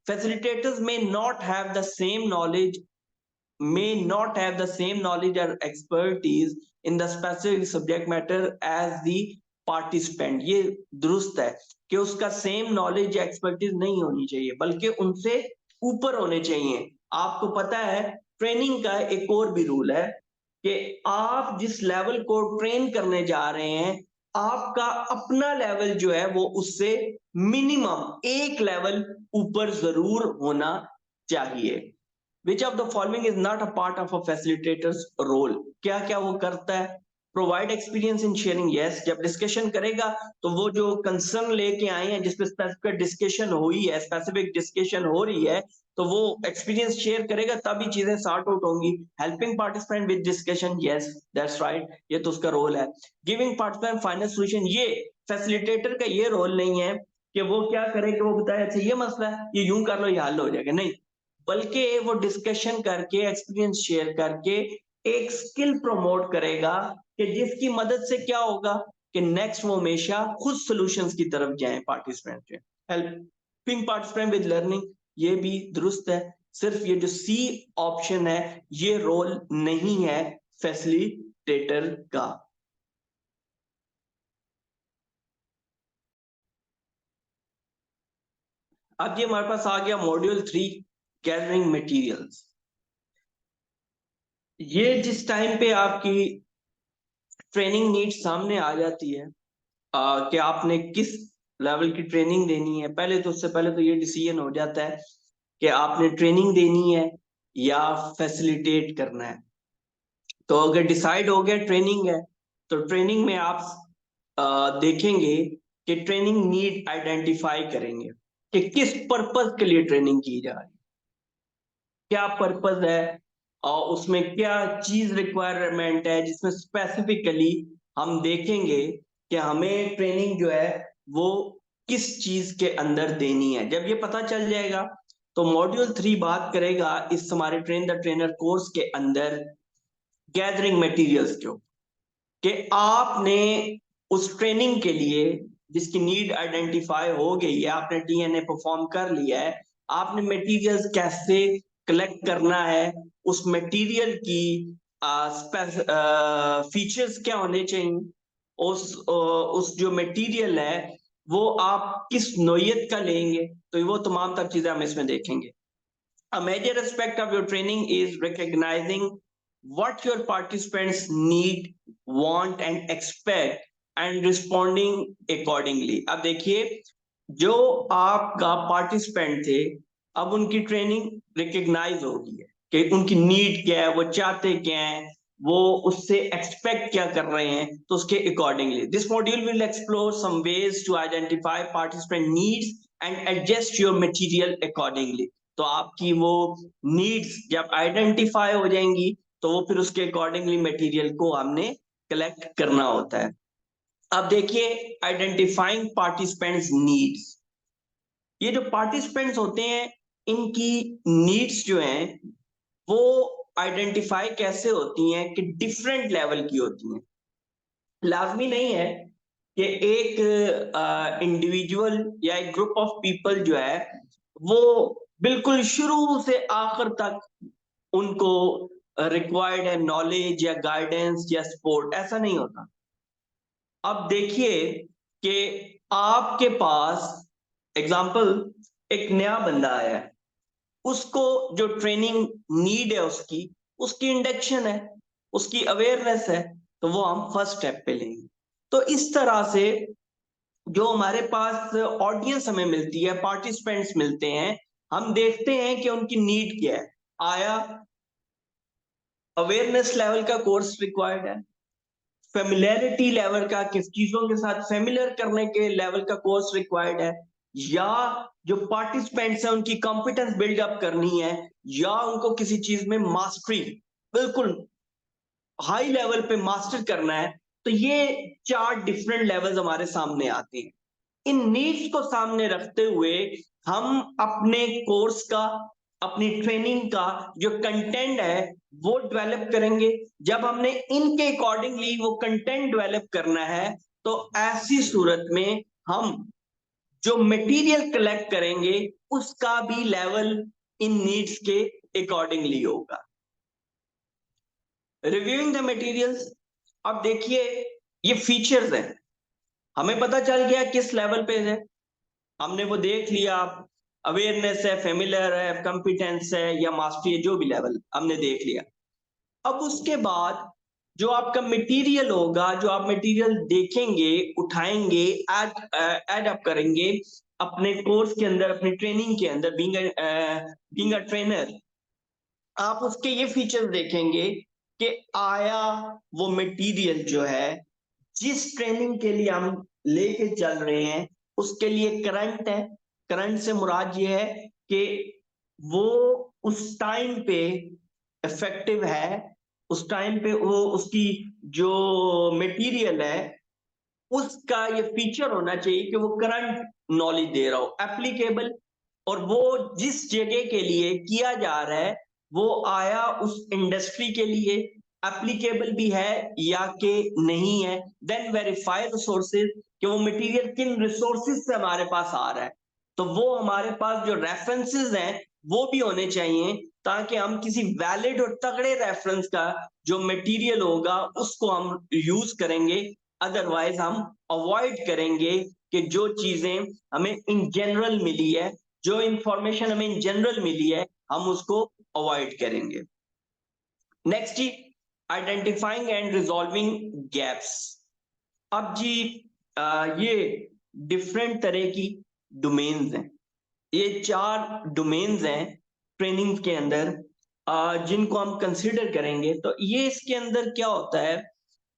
facilitators may not have the same knowledge or expertise in the specific subject matter as the participant. ये दुरुस्त है कि उसका same knowledge या expertise नहीं होनी चाहिए, बल्कि उनसे ऊपर होने चाहिए। आपको पता है ट्रेनिंग का एक और भी रूल है कि आप जिस लेवल को ट्रेन करने जा रहे हैं, आपका अपना लेवल जो है वो उससे मिनिमम एक लेवल ऊपर जरूर होना चाहिए। Which of the following is not a part of a facilitator's role? क्या क्या वो करता है? Provide experience in sharing? Yes, जब डिस्कशन करेगा तो वो जो कंसर्न लेके आए हैं जिसपे स्पेसिफिक डिस्कशन हुई है, स्पेसिफिक डिस्कशन हो रही है, तो वो एक्सपीरियंस शेयर करेगा तभी चीजें सॉर्ट आउट होंगी। Helping participant with discussion? Yes, that's right, ये तो उसका रोल है। Giving participant final solution? ये फैसिलिटेटर का ये रोल नहीं है कि वो क्या करे कि वो बताए अच्छा ये मसला है, ये यूं कर लो, ये हल हो जाएगा, नहीं। बल्कि वो डिस्कशन करके, एक्सपीरियंस शेयर करके एक स्किल प्रमोट करेगा कि जिसकी मदद से क्या होगा कि नेक्स्ट वो हमेशा खुद सॉल्यूशंस की तरफ जाएं पार्टिसिपेंट के। Helping participant with learning? ये भी दुरुस्त है। सिर्फ ये जो सी ऑप्शन है ये रोल नहीं है फैसिलिटेटर का। अब ये हमारे पास आ गया मॉड्यूल 3, गैदरिंग मटेरियल्स। ये जिस टाइम पे आपकी ट्रेनिंग नीड सामने आ जाती है कि आपने किस लेवल की ट्रेनिंग देनी है, पहले तो उससे पहले तो ये डिसीजन हो जाता है कि आपने ट्रेनिंग देनी है या फैसिलिटेट करना है। तो अगर डिसाइड हो गया ट्रेनिंग है, तो ट्रेनिंग में आप देखेंगे कि ट्रेनिंग नीड आइडेंटिफाई करेंगे। कि किस पर्पस के लिए ट्रेनिंग की जा रही है, क्या पर्पस है और उसमें क्या चीज रिक्वायरमेंट है, जिसमें स्पेसिफिकली हम देखेंगे कि हमें ट्रेनिंग जो है वो किस चीज के अंदर देनी है। जब ये पता चल जाएगा तो मॉड्यूल 3 बात करेगा इस हमारे ट्रेन द ट्रेनर कोर्स के अंदर गैदरिंग मटेरियल्स के ऊपर, कि आपने उस ट्रेनिंग के लिए जिसकी नीड आइडेंटिफाई हो गई है, आपने डीएनए परफॉर्म कर लिया है, आपने मटेरियल्स कैसे कलेक्ट करना है, उस मटेरियल की फीचर्स क्या होने चाहिए, उस जो मटेरियल है वो आप किस नोयत का लेंगे, तो वो तमाम तक चीजें हम इसमें देखेंगे। A major aspect of your training is recognizing what your participants need, want and expect and responding accordingly. अब देखिए, जो आपका पार्टिसिपेंट थे, अब उनकी ट्रेनिंग रिकग्नाइज हो गई है कि उनकी नीड क्या है, वो चाहते क्या है, वो उससे एक्सपेक्ट क्या कर रहे हैं, तो उसके accordingly this module will explore some ways to identify participant needs and adjust your material accordingly. तो आपकी वो नीड्स जब आइडेंटिफाई हो जाएंगी तो वो फिर उसके अकॉर्डिंगली मटेरियल को हमने कलेक्ट करना होता है। अब देखिए, आइडेंटिफाइंग पार्टिसिपेंट्स नीड्स, ये जो पार्टिसिपेंट्स होते हैं इनकी नीड्स जो हैं वो आइडेंटिफाई कैसे होती हैं कि डिफरेंट लेवल की होती हैं। लाजमी नहीं है कि एक इंडिविजुअल या एक ग्रुप ऑफ पीपल जो है वो बिल्कुल शुरू से आखिर तक उनको रिक्वायर्ड है नॉलेज या गाइडेंस या सपोर्ट, ऐसा नहीं होता। अब देखिए कि आपके पास एग्जाम्पल, एक नया बंदा आया है, उसको जो ट्रेनिंग नीड है उसकी उसकी इंडक्शन है, उसकी अवेयरनेस है, तो वो हम फर्स्ट स्टेप पे लेंगे। तो इस तरह से जो हमारे पास ऑडियंस हमें मिलती है, पार्टिसिपेंट्स मिलते हैं, हम देखते हैं कि उनकी नीड क्या है। आया, अवेयरनेस लेवल का कोर्स रिक्वायर्ड है, फेमिलियरिटी लेवल का, किस चीजों के साथ फेमिलियर करने के लेवल का कोर्स रिक्वायर्ड है, या जो पार्टिसिपेंट्स हैं उनकी कॉम्पिटेंस बिल्डअप करनी है, या उनको किसी चीज में मास्टरी बिल्कुल हाई लेवल पे मास्टर करना है। तो ये 4 डिफरेंट लेवल्स हमारे सामने आते हैं। इन नीड्स को सामने रखते हुए हम अपने कोर्स का, अपनी ट्रेनिंग का जो कंटेंट है वो डेवलप करेंगे। जब हमने इनके अकॉर्डिंगली वो कंटेंट डेवलप करना है तो ऐसी सूरत में हम जो मटेरियल कलेक्ट करेंगे उसका भी लेवल इन नीड्स के अकॉर्डिंगली होगा। रिव्यूइंग द मटेरियल्स, अब देखिए ये फीचर्स हैं, हमें पता चल गया किस लेवल पे है, हमने वो देख लिया, अवेयरनेस है, फेमिलियर है, कॉम्पिटेंस है या मास्टरी है, जो भी लेवल हमने देख लिया। अब उसके बाद जो आपका मटेरियल होगा, जो आप मटेरियल देखेंगे, उठाएंगे, ऐड अप करेंगे अपने कोर्स के अंदर, अपनी ट्रेनिंग के अंदर, बीइंग अ ट्रेनर, आप उसके ये फीचर्स देखेंगे कि आया वो मटेरियल जो है जिस ट्रेनिंग के लिए हम लेके चल रहे हैं उसके लिए करंट है। करंट से मुराद ये है कि वो उस टाइम पे इफेक्टिव है, उस टाइम पे वो उसकी जो मटेरियल है उसका ये फीचर होना चाहिए कि वो करंट नॉलेज दे रहा हो, एप्लीकेबल, और वो जिस जगह के लिए किया जा रहा है वो आया उस इंडस्ट्री के लिए एप्लीकेबल भी है या कि नहीं है। देन वेरीफाई रिसोर्सेज, कि वो मटेरियल किन रिसोर्सेज से हमारे पास आ रहा है, तो वो हमारे पास जो रेफरेंसेस हैं वो भी होने चाहिए, ताकि हम किसी वैलिड और तगड़े रेफरेंस का जो मटेरियल होगा उसको हम यूज करेंगे। अदरवाइज हम अवॉइड करेंगे कि जो चीजें हमें इन जनरल मिली है, जो इंफॉर्मेशन हमें इन जनरल मिली है, हम उसको अवॉइड करेंगे। Next G, identifying and resolving gaps. अब जी ये डिफरेंट तरह की डोमेन्स हैं, ये 4 डोमेन्स हैं ट्रेनिंग के अंदर, जिनको हम कंसिडर करेंगे। तो ये इसके अंदर क्या होता है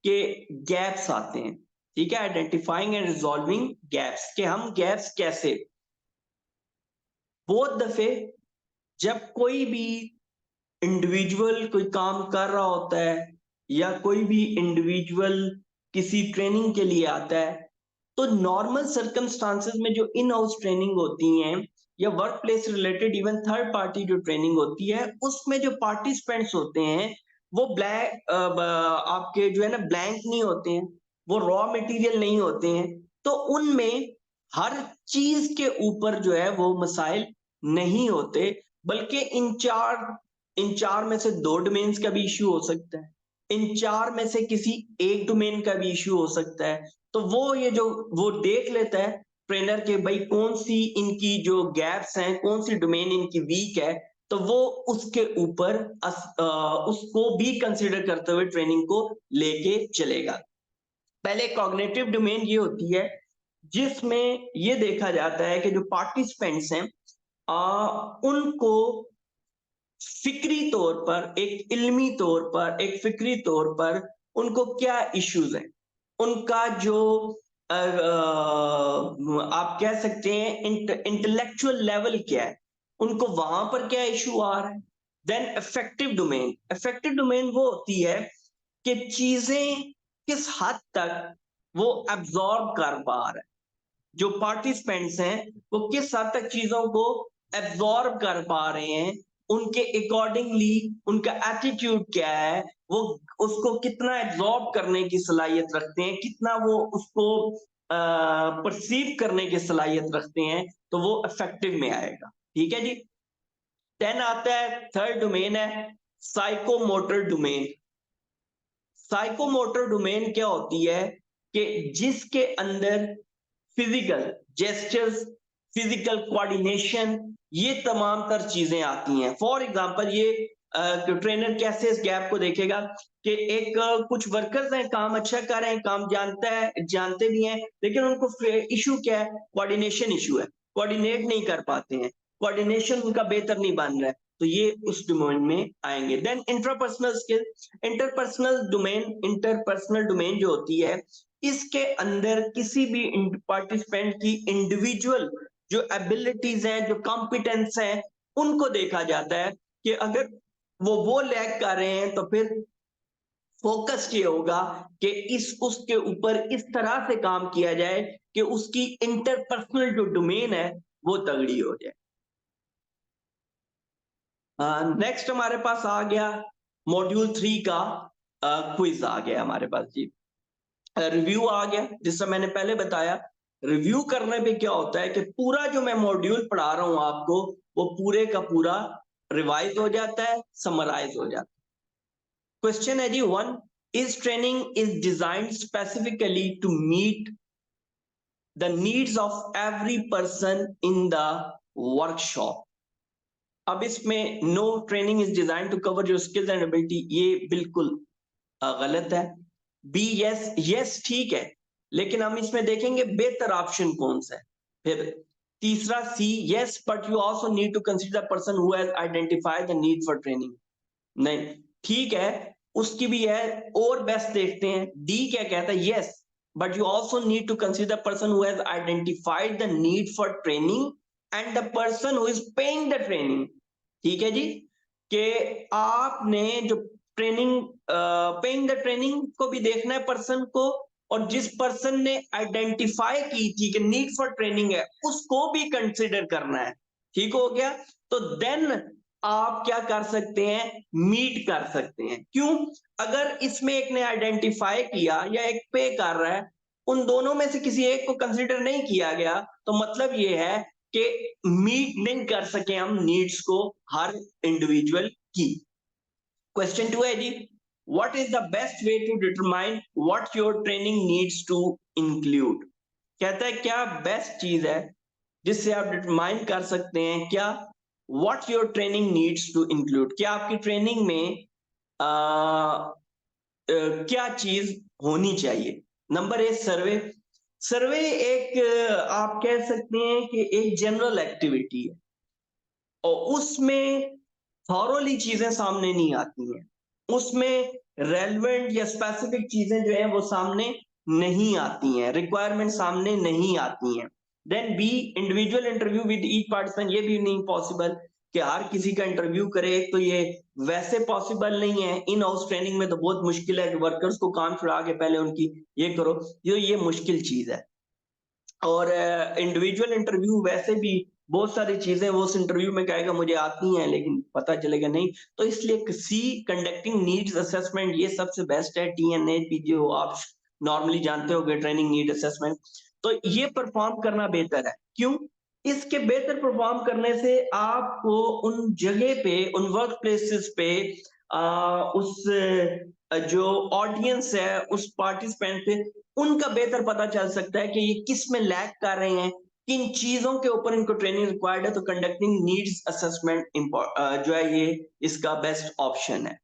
कि गैप्स आते हैं, ठीक है, आइडेंटिफाइंग एंड रिजॉल्विंग गैप्स, कि हम गैप्स कैसे बहुत दफे जब कोई भी इंडिविजुअल कोई काम कर रहा होता है या कोई भी इंडिविजुअल किसी ट्रेनिंग के लिए आता है, तो नॉर्मल सर्कमस्टांसेस में जो इन हाउस ट्रेनिंग होती हैं या work place related even third party जो ट्रेनिंग होती है, उसमें जो पार्टिसिपेंट्स होते हैं वो ब्लैक आपके जो है ना ब्लैंक नहीं होते हैं, वो रॉ मटेरियल नहीं होते हैं। तो उनमें हर चीज के ऊपर जो है वो मसाइल नहीं होते, बल्कि इन चार में से दो डोमेन्स का भी इश्यू हो सकता है, इन चार में से किसी एक डोमेन का भी इश्यू हो सकता है। तो वो देख लेता है ट्रेनर के भाई कौन सी इनकी जो गैप्स हैं, कौन सी डोमेन इनकी वीक है, तो वो उसके ऊपर उसको भी कंसिडर करते हुए ट्रेनिंग को लेके चलेगा। पहले कॉग्निटिव डोमेन ये होती है जिसमें ये देखा जाता है कि जो पार्टिसिपेंट्स हैं उनको फिक्री तौर पर, एक इल्मी तौर पर, एक फिक्री तौर पर उनको क्या इश्यूज हैं, उनका जो आप कह सकते हैं इंटेलेक्चुअल लेवल क्या है, उनको वहां पर क्या इशू आ रहा है। देन इफेक्टिव डोमेन वो होती है कि चीजें किस हद तक वो एब्जॉर्ब कर पा रहे हैं, जो पार्टिसिपेंट्स हैं वो किस हद तक चीजों को एब्जॉर्ब कर पा रहे हैं, उनके अकॉर्डिंगली उनका एटीट्यूड क्या है, वो उसको कितना एब्जॉर्ब करने की सलाहियत रखते हैं, कितना वो उसको परसीव करने की सलाहियत रखते हैं, तो वो इफेक्टिव में आएगा। ठीक है जी। 10 आता है, थर्ड डोमेन है साइकोमोटर डोमेन। साइकोमोटर डोमेन क्या होती है कि जिसके अंदर फिजिकल जेस्चर्स, फिजिकल कोऑर्डिनेशन, ये तमाम तर चीजें आती हैं। फॉर एग्जांपल ये ट्रेनर कैसे इस गैप को देखेगा कि एक कुछ वर्कर्स हैं, काम अच्छा कर रहे हैं, काम जानते भी हैं, लेकिन उनको इशू क्या है, कोऑर्डिनेशन इशू है, कोऑर्डिनेट नहीं कर पाते हैं, कोऑर्डिनेशन उनका बेहतर नहीं बन रहा है, तो ये उस डोमेन में आएंगे। Then intrapersonal skill, interpersonal domain जो होती है, इसके अंदर किसी भी पार्टिसिपेंट की इंडिविजुअल जो एबिलिटीज हैं, जो कॉम्पिटेंस हैं, उनको देखा जाता है कि अगर वो लैग कर रहे हैं तो फिर फोकस ये होगा कि इस उसके ऊपर इस तरह से काम किया जाए कि उसकी इंटरपर्सनल जो डोमेन है वो तगड़ी हो जाए। नेक्स्ट हमारे पास आ गया मॉड्यूल 3 का क्विज आ गया हमारे पास जी। रिव्यू आ गया, जिससे मैंने पहले बताया रिव्यू करने पे क्या होता है कि पूरा जो मैं मॉड्यूल पढ़ा रहा हूं आपको वो पूरे का पूरा रिवाइज हो जाता है, समराइज हो जाता है। क्वेश्चन है G 1, is training is designed specifically to meet the needs of every person in the workshop. अब इसमें no training is design to cover your skills and ability, ये बिल्कुल गलत है। बी यस, यस ठीक है, लेकिन हम इसमें देखेंगे बेहतर ऑप्शन कौन सा है। फिर तीसरा C, yes but you also need to consider the person who has identified the need for training. नहीं, ठीक है, उसकी भी है, और बेस्ट देखते हैं। डी क्या कहता है, yes but you also need to consider person who has identified the need for training and the person who is paying the training. ठीक है जी, कि आपने जो ट्रेनिंग पेइंग द ट्रेनिंग को भी देखना है पर्सन को, और जिस पर्सन ने आइडेंटिफाई की थी कि नीड फॉर ट्रेनिंग है उसको भी कंसिडर करना है। ठीक हो गया, तो देन आप क्या कर सकते हैं, मीट कर सकते हैं। क्यों, अगर इसमें एक ने आइडेंटिफाई किया या एक पे कर रहा है, उन दोनों में से किसी एक को कंसिडर नहीं किया गया, तो मतलब ये है कि मीट नहीं कर सके हम नीड्स को हर इंडिविजुअल की। क्वेश्चन 2 है जी, what is the best way to determine what your training needs to include. कहता है क्या बेस्ट चीज है जिससे आप डिटरमाइन कर सकते हैं क्या what your training needs to include, क्या आपकी ट्रेनिंग में क्या चीज होनी चाहिए। नंबर ए सर्वे। सर्वे एक आप कह सकते हैं कि एक जनरल एक्टिविटी है और उसमें थॉरोली चीजें सामने नहीं आती हैं, उसमें रेलेवेंट या स्पेसिफिक चीजें जो है वो सामने नहीं आती हैं, रिक्वायरमेंट सामने नहीं आती हैं। Then B, individual interview with each participant, ये भी नहीं पॉसिबल कि हर किसी का इंटरव्यू करे, तो ये वैसे पॉसिबल नहीं है। इन हाउस ट्रेनिंग में तो बहुत मुश्किल है कि वर्कर्स को काम छुड़ा के पहले उनकी ये करो, ये मुश्किल चीज है। और इंडिविजुअल इंटरव्यू वैसे भी बहुत सारी चीजें वो उस इंटरव्यू में कहेगा मुझे आती हैं, लेकिन पता चलेगा नहीं। तो इसलिए सी, कंडक्टिंग नीड्स असेसमेंट, ये सबसे बेस्ट है। TNA जो आप नॉर्मली जानते होगे, ट्रेनिंग नीड असेसमेंट, तो ये परफॉर्म करना बेहतर है। क्यों? इसके बेहतर परफॉर्म करने से आपको उन जगह पे, उन वर्क प्लेसेस पे उस जो ऑडियंस है, उस पार्टिसिपेंट पे, उनका बेहतर पता चल सकता है कि ये किस में लैग कर रहे हैं, किन चीजों के ऊपर इनको ट्रेनिंग रिक्वायर्ड है। तो कंडक्टिंग नीड्स असेसमेंट जो है ये इसका बेस्ट ऑप्शन है।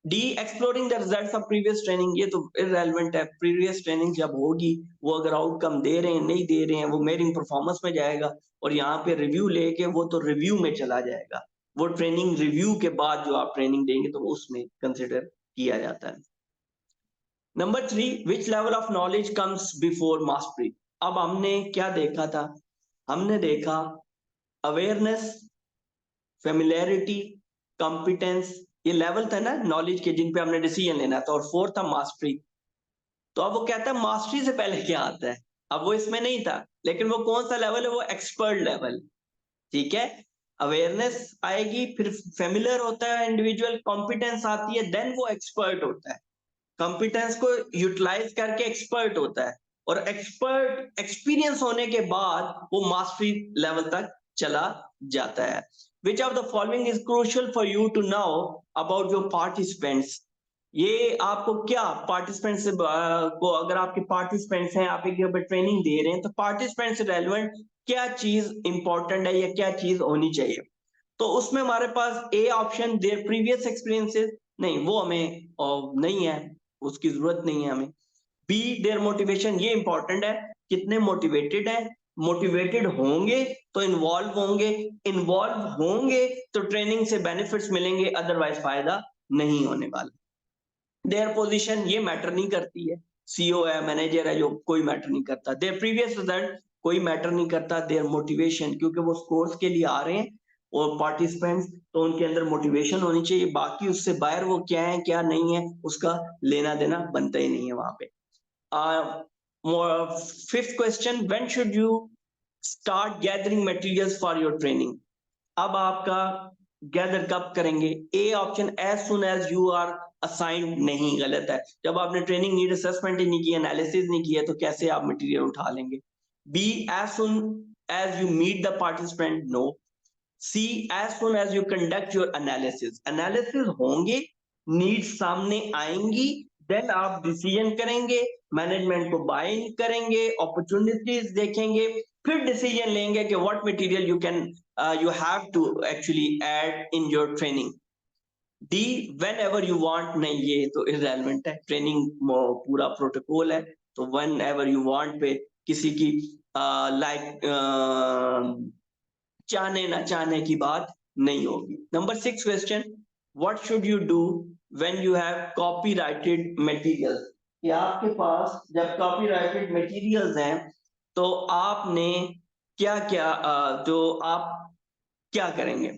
D, exploring the results of previous training, ये तो इररेलेवेंट है। प्रीवियस ट्रेनिंग जब होगी, वो अगर आउटकम दे रहे हैं नहीं दे रहे हैं, वो मेरिंग परफॉर्मेंस में जाएगा। और यहाँ पे रिव्यू लेके वो तो रिव्यू में चला जाएगा। वो ट्रेनिंग रिव्यू के बाद जो आप ट्रेनिंग देंगे तो वो उसमें कंसिडर किया जाता है। Number 3, which level of knowledge comes before mastery. अब हमने क्या देखा था? हमने देखा अवेयरनेस, फेमिलियरिटी, कॉम्पिटेंस, ये लेवल था ना नॉलेज के, जिन पे हमने डिसीजन लेना था। और फोर्थ था मास्टरी। तो अब वो कहता है मास्टरी से पहले क्या आता है। अब वो इसमें नहीं था, लेकिन वो कौन सा लेवल है? वो एक्सपर्ट लेवल। ठीक है, अवेयरनेस आएगी, फिर फेमिलियर होता है इंडिविजुअल, कॉम्पिटेंस आती है, देन वो एक्सपर्ट होता है। कॉम्पिटेंस को यूटिलाइज करके एक्सपर्ट होता है, और एक्सपर्ट एक्सपीरियंस होने के बाद वो मास्टरी लेवल तक चला जाता है। Which of the following is crucial for you to know about your participants. ये आपको क्या पार्टिसिपेंट्स को, अगर आपके पार्टिसिपेंट्स हैं, आप एक ट्रेनिंग दे रहे हैं, तो पार्टिसिपेंट्स से रेलेवेंट क्या चीज इंपॉर्टेंट है या क्या चीज होनी चाहिए। तो उसमें हमारे पास A option, their previous experiences, नहीं वो हमें नहीं है, उसकी जरूरत नहीं है हमें। बी, देयर मोटिवेशन, ये इंपॉर्टेंट है, कितने मोटिवेटेड है। मोटिवेटेड होंगे तो इन्वॉल्व होंगे, इन्वॉल्व होंगे तो ट्रेनिंग से बेनिफिट्स मिलेंगे, अदरवाइज फायदा नहीं होने वाला। देयर पोजीशन, ये मैटर नहीं करती है। CEO है, मैनेजर है, जो कोई मैटर नहीं करता। देयर प्रीवियस रिजल्ट, कोई मैटर नहीं करता। देयर मोटिवेशन, क्योंकि वो कोर्स के लिए आ रहे हैं और पार्टिसिपेंट्स, तो उनके अंदर मोटिवेशन होनी चाहिए। बाकी उससे बाहर वो क्या है क्या नहीं है, उसका लेना देना बनता ही नहीं है वहां पे। Fifth question, when should you start gathering materials for your training. अब आपका गैदर कब करेंगे? A option, as soon as you are assigned, नहीं, गलत है। जब आपने ट्रेनिंग नीड असेसमेंट ही नहीं किया, एनालिसिस नहीं किया, तो कैसे आप मटेरियल उठा लेंगे? B, as soon as you meet the participant, no. C, as soon as you conduct your analysis, analysis होंगे, नीड्स सामने आएंगी, देन आप डिसीजन करेंगे, मैनेजमेंट को बाय इन करेंगे, अपॉर्चुनिटीज देखेंगे, फिर डिसीजन लेंगे कि what material you can you have to actually add in your training. D, whenever you want, नहीं, ये तो irrelevant है। ट्रेनिंग पूरा प्रोटोकॉल है, तो whenever you want पे किसी की लाइक चाहने ना चाहने की बात नहीं होगी। Number 6 question, what should you do when you have copyrighted material. कि आपके पास जब कॉपीराइटेड मटेरियल्स हैं, तो आपने क्या क्या जो आप क्या करेंगे?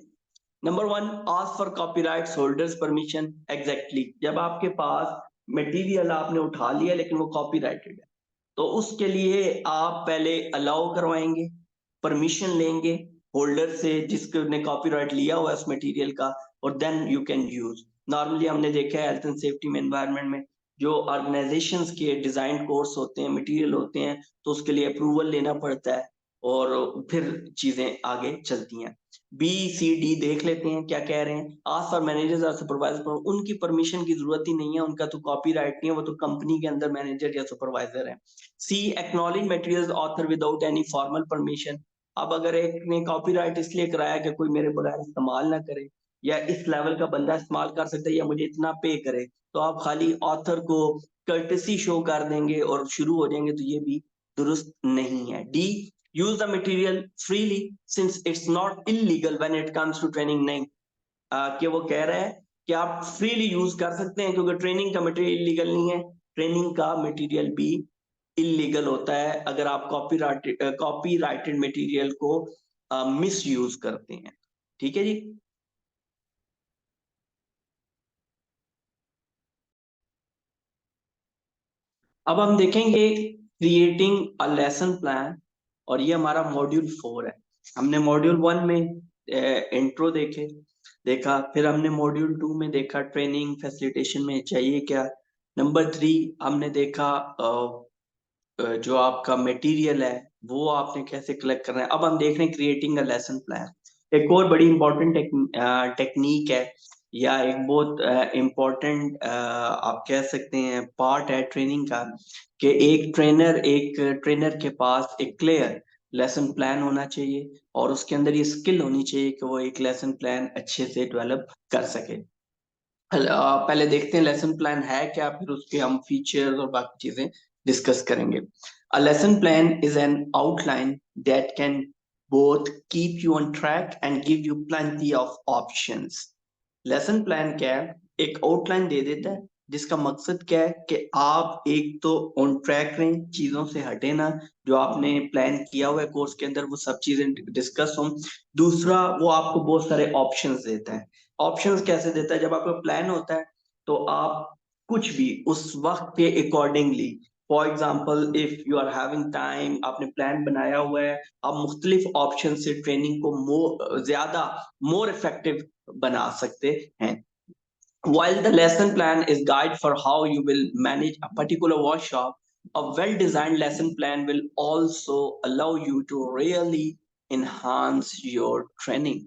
Number 1, ask for copyrights holders permission. Exactly, जब आपके पास मटेरियल आपने उठा लिया लेकिन वो कॉपीराइटेड है, तो उसके लिए आप पहले अलाउ करवाएंगे, परमिशन लेंगे होल्डर से जिसको ने कॉपीराइट लिया हुआ है उस मटेरियल का, और then you can use. Normally हमने देखा है हेल्थ एंड सेफ्टी में, एनवायरनमेंट में, जो ऑर्गेनाइजेशंस के डिजाइन कोर्स होते हैं, मटेरियल होते हैं, तो उसके लिए अप्रूवल लेना पड़ता है और फिर चीजें आगे चलती हैं। बी सी डी देख लेते हैं क्या कह रहे हैं। आस्क फॉर मैनेजर्स और सुपरवाइजर, उनकी परमिशन की जरूरत ही नहीं है, उनका तो कॉपीराइट नहीं है, वो तो कंपनी के अंदर मैनेजर या सुपरवाइजर है। C, acknowledge materials author without any formal permission. अब अगर एक ने कॉपीराइट इसलिए कराया कि कोई मेरे बगैर इस्तेमाल ना करे, या इस लेवल का बंदा इस्तेमाल कर सकता है, या मुझे इतना पे करे, तो आप खाली ऑथर को कर्टेसी शो कर देंगे और शुरू हो जाएंगे, तो ये भी दुरुस्त नहीं है। D, use the material freely since it's not illegal when it comes to training, नहीं, कि वो कह रहा है कि आप फ्रीली यूज कर सकते हैं क्योंकि ट्रेनिंग का मटेरियल इलीगल नहीं है। ट्रेनिंग का मटेरियल भी इलीगल होता है अगर आप कॉपीराइटेड मटेरियल को मिस यूज करते हैं। ठीक है जी। अब हम देखेंगे क्रिएटिंग अ लेसन प्लान, और ये हमारा मॉड्यूल 4 है। हमने मॉड्यूल 1 में इंट्रो देखा, फिर हमने मॉड्यूल 2 में देखा ट्रेनिंग फैसिलिटेशन में चाहिए क्या। नंबर 3 हमने देखा जो आपका मटेरियल है वो आपने कैसे कलेक्ट करना है। अब हम देख रहे हैं क्रिएटिंग अ लेसन प्लान। एक और बड़ी इंपॉर्टेंट टेक्निक है, या एक बहुत इम्पोर्टेंट आप कह सकते हैं पार्ट है ट्रेनिंग का, कि एक ट्रेनर के पास एक क्लियर लेसन प्लान होना चाहिए, और उसके अंदर ये स्किल होनी चाहिए कि वो एक लेसन प्लान अच्छे से डेवलप कर सके। पहले देखते हैं लेसन प्लान है क्या, फिर उसके हम फीचर्स और बाकी चीजें डिस्कस करेंगे। A lesson plan is an outline that can both keep you on track and give you plenty of options. Lesson plan क्या है? एक आउटलाइन दे देता है जिसका मकसद क्या है कि आप एक तो ऑन ट्रैक रहें, चीजों से हटे ना, जो आपने प्लान किया हुआ है कोर्स के अंदर वो सब चीजें डिस्कस हों। दूसरा, वो आपको बहुत सारे ऑप्शंस देता है। ऑप्शंस कैसे देता है? जब आपका प्लान होता है तो आप कुछ भी उस वक्त के accordingly, for example if you are having time, आपने प्लान बनाया हुआ है, आप मुख्तलिफ ऑप्शन से ट्रेनिंग को ज्यादा मोर इफेक्टिव बना सकते हैं। While the lesson plan is guide for how you will manage a particular workshop, a well-designed lesson plan will also allow you to really enhance your training.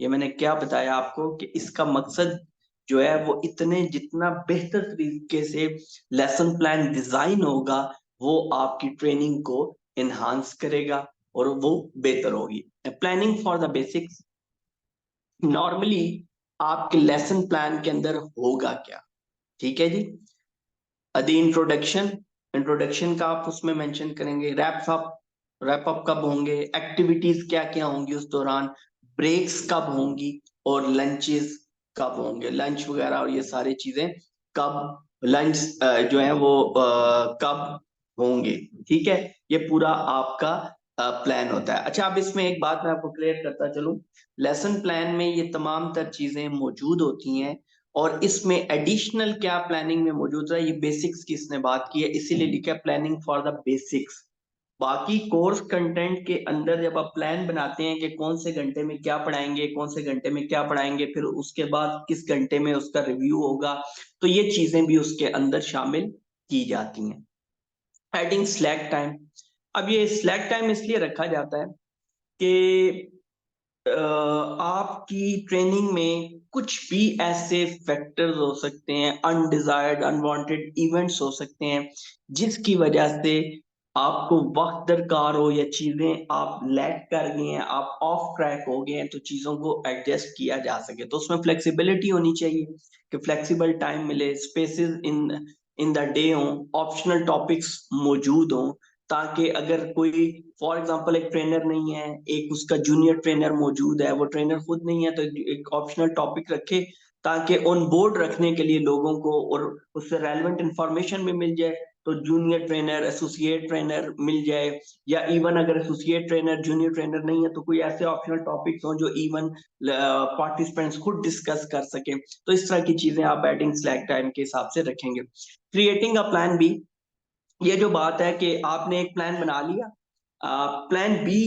ये मैंने क्या बताया आपको कि इसका मकसद जो है वो इतने जितना बेहतर तरीके से लेसन प्लान डिजाइन होगा, वो आपकी ट्रेनिंग को एनहांस करेगा और वो बेहतर होगी। Planning for the basics, normally आपके लेसन प्लान के अंदर होगा क्या? ठीक है जी। द इंट्रोडक्शन, इंट्रोडक्शन का आप उसमें मेंशन करेंगे। रैप अप कब होंगे, एक्टिविटीज क्या क्या होंगी उस दौरान, ब्रेक्स कब होंगी, और लंचेस कब होंगे, लंच वगैरह और ये सारी चीजें कब, लंच जो है वो कब होंगे। ठीक है, ये पूरा आपका प्लान होता है। अच्छा, अब इसमें एक बात मैं आपको क्लियर करता चलूं, लेसन प्लान में ये तमाम तर चीजें मौजूद होती हैं, और इसमें एडिशनल क्या प्लानिंग में मौजूद है, ये बेसिक्स की इसने बात की है, इसीलिए लिखा है प्लानिंग फॉर द बेसिक्स। बाकी कोर्स कंटेंट के अंदर जब आप प्लान बनाते हैं कि कौन से घंटे में क्या पढ़ाएंगे, कौन से घंटे में क्या पढ़ाएंगे, फिर उसके बाद किस घंटे में उसका रिव्यू होगा, तो ये चीजें भी उसके अंदर शामिल की जाती हैं। एडिंग स्लैक टाइम, अब ये स्लैक टाइम इसलिए रखा जाता है कि आपकी ट्रेनिंग में कुछ भी ऐसे फैक्टर्स हो सकते हैं, अनडिजायर्ड अनवांटेड इवेंट्स हो सकते हैं, जिसकी वजह से आपको वक्त दरकार हो, या चीजें आप लैग कर गए हैं, आप ऑफ ट्रैक हो गए हैं, तो चीजों को एडजस्ट किया जा सके। तो उसमें फ्लेक्सिबिलिटी होनी चाहिए कि फ्लेक्सिबल टाइम मिले, spaces in in the day हो, ऑप्शनल टॉपिक्स मौजूद हो, ताकि अगर कोई फॉर एग्जांपल एक ट्रेनर नहीं है, एक उसका जूनियर ट्रेनर मौजूद है, वो ट्रेनर खुद नहीं है, तो एक ऑप्शनल टॉपिक रखे, ताकि ऑन बोर्ड रखने के लिए लोगों को और उससे रेलेवेंट इंफॉर्मेशन भी मिल जाए। तो जूनियर ट्रेनर, एसोसिएट ट्रेनर मिल जाए, या इवन अगर एसोसिएट ट्रेनर जूनियर ट्रेनर नहीं है तो कोई ऐसे ऑप्शनल टॉपिक्स हो जो इवन पार्टिसिपेंट्स खुद डिस्कस कर सके। तो इस तरह की चीजें आप बैटिंग स्लैक टाइम के हिसाब से रखेंगे। क्रिएटिंग अ प्लान बी, ये जो बात है कि आपने एक प्लान बना लिया, प्लान बी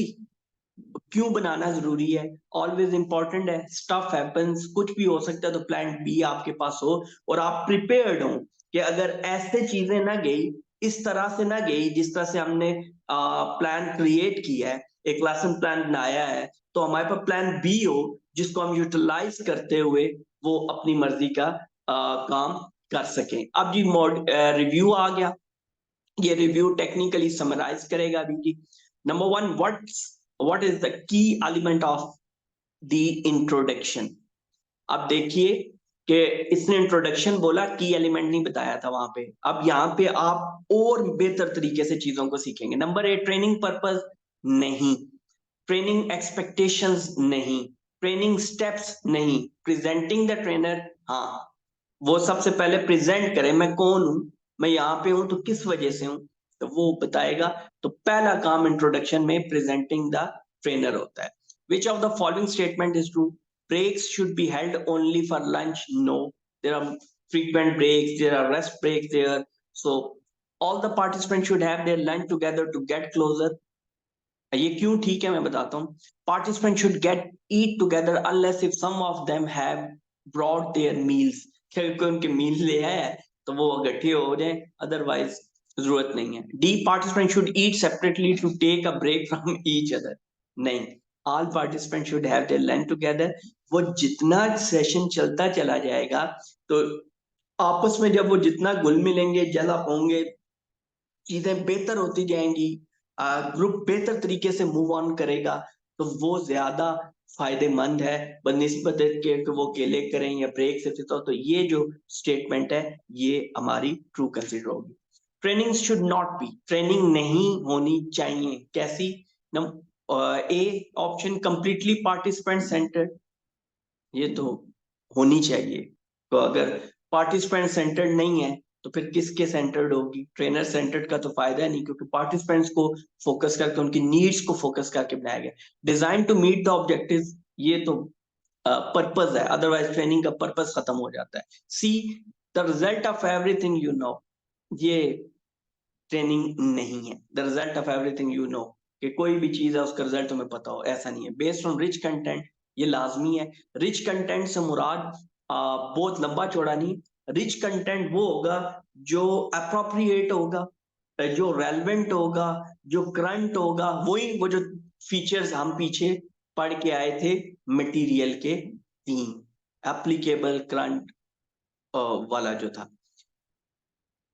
क्यों बनाना जरूरी है, ऑलवेज इंपॉर्टेंट है, स्टफ हैपेंस, कुछ भी हो सकता है, तो प्लान बी आपके पास हो और आप प्रिपेयर्ड हो कि अगर ऐसे चीजें ना गई, इस तरह से ना गई जिस तरह से हमने प्लान क्रिएट किया है, एक लेसन प्लान बनाया है, तो हमारे पास प्लान बी हो जिसको हम यूटिलाइज करते हुए वो अपनी मर्जी का काम कर सकें। अब जी मोड रिव्यू आ गया, ये रिव्यू टेक्निकली समराइज करेगा अभी की। नंबर 1, व्हाट इज द की एलिमेंट ऑफ द इंट्रोडक्शन। अब देखिए कि इसने इंट्रोडक्शन बोला, की एलिमेंट नहीं बताया था वहां पे। अब यहाँ पे आप और बेहतर तरीके से चीजों को सीखेंगे। नंबर 8, ट्रेनिंग पर्पस नहीं, ट्रेनिंग एक्सपेक्टेशंस नहीं, ट्रेनिंग स्टेप्स नहीं, प्रेजेंटिंग द ट्रेनर, हाँ वो सबसे पहले प्रेजेंट करे, मैं कौन हूं, मैं यहाँ पे हूं तो किस वजह से हूं, तो वो बताएगा। तो पहला काम इंट्रोडक्शन में प्रेजेंटिंग द ट्रेनर होता है। Which of the following statement is true? Breaks should be held only for lunch? No, there are frequent breaks, there are rest breaks there. So all the participants should have their lunch together to get closer. ये क्यों ठीक है मैं बताता हूँ। Participant should get eat together unless if some of them have brought their meals. क्या कोई उनके मील ले आया है तो वो इकट्ठे हो जाए, अदरवाइज जरूरत नहीं है। D, participant should eat separately to take a break from each other. नहीं, all participant should have their lunch together. वो जितना सेशन चलता चला जाएगा तो आपस में जब वो जितना घुल मिलेंगे, जलप होंगे, चीजें बेहतर होती जाएंगी, ग्रुप बेहतर तरीके से मूव ऑन करेगा, तो वो ज्यादा फायदेमंद है बनिस्बत के कि वो अकेले करें या ब्रेक से। तो ये जो स्टेटमेंट है ये हमारी ट्रू कंसिडर होगी। Training should not be, training नहीं होनी चाहिए। कैसी? A option completely participant centred, ये तो होनी चाहिए। तो अगर पार्टिसिपेंट सेंटर्ड नहीं है तो फिर किसके सेंटर्ड होगी? ट्रेनर सेंटर्ड का तो फायदा नहीं, क्योंकि पार्टिसिपेंट्स को फोकस करके उनकी नीड्स को फोकस करके बनाया गया। Design to meet the objective, ये तो पर्पस है, अदरवाइज ट्रेनिंग का पर्पस खत्म हो जाता है। C, the result of everything you know, ये ट्रेनिंग नहीं है। The result of everything you know, कि कोई भी चीज है उसका रिजल्ट तुम्हें पता हो, ऐसा नहीं है। बेस्ड ऑन रिच कंटेंट, ये लाजमी है। रिच कंटेंट से मुराद बहुत लंबा चौड़ा नहीं, रिच कंटेंट वो होगा जो अप्रोप्रिएट होगा, जो रेलेवेंट होगा, जो करंट होगा, वही वो जो फीचर्स हम पीछे पढ़ के आए थे मटेरियल के 3, एप्लीकेबल, करंट वाला जो था।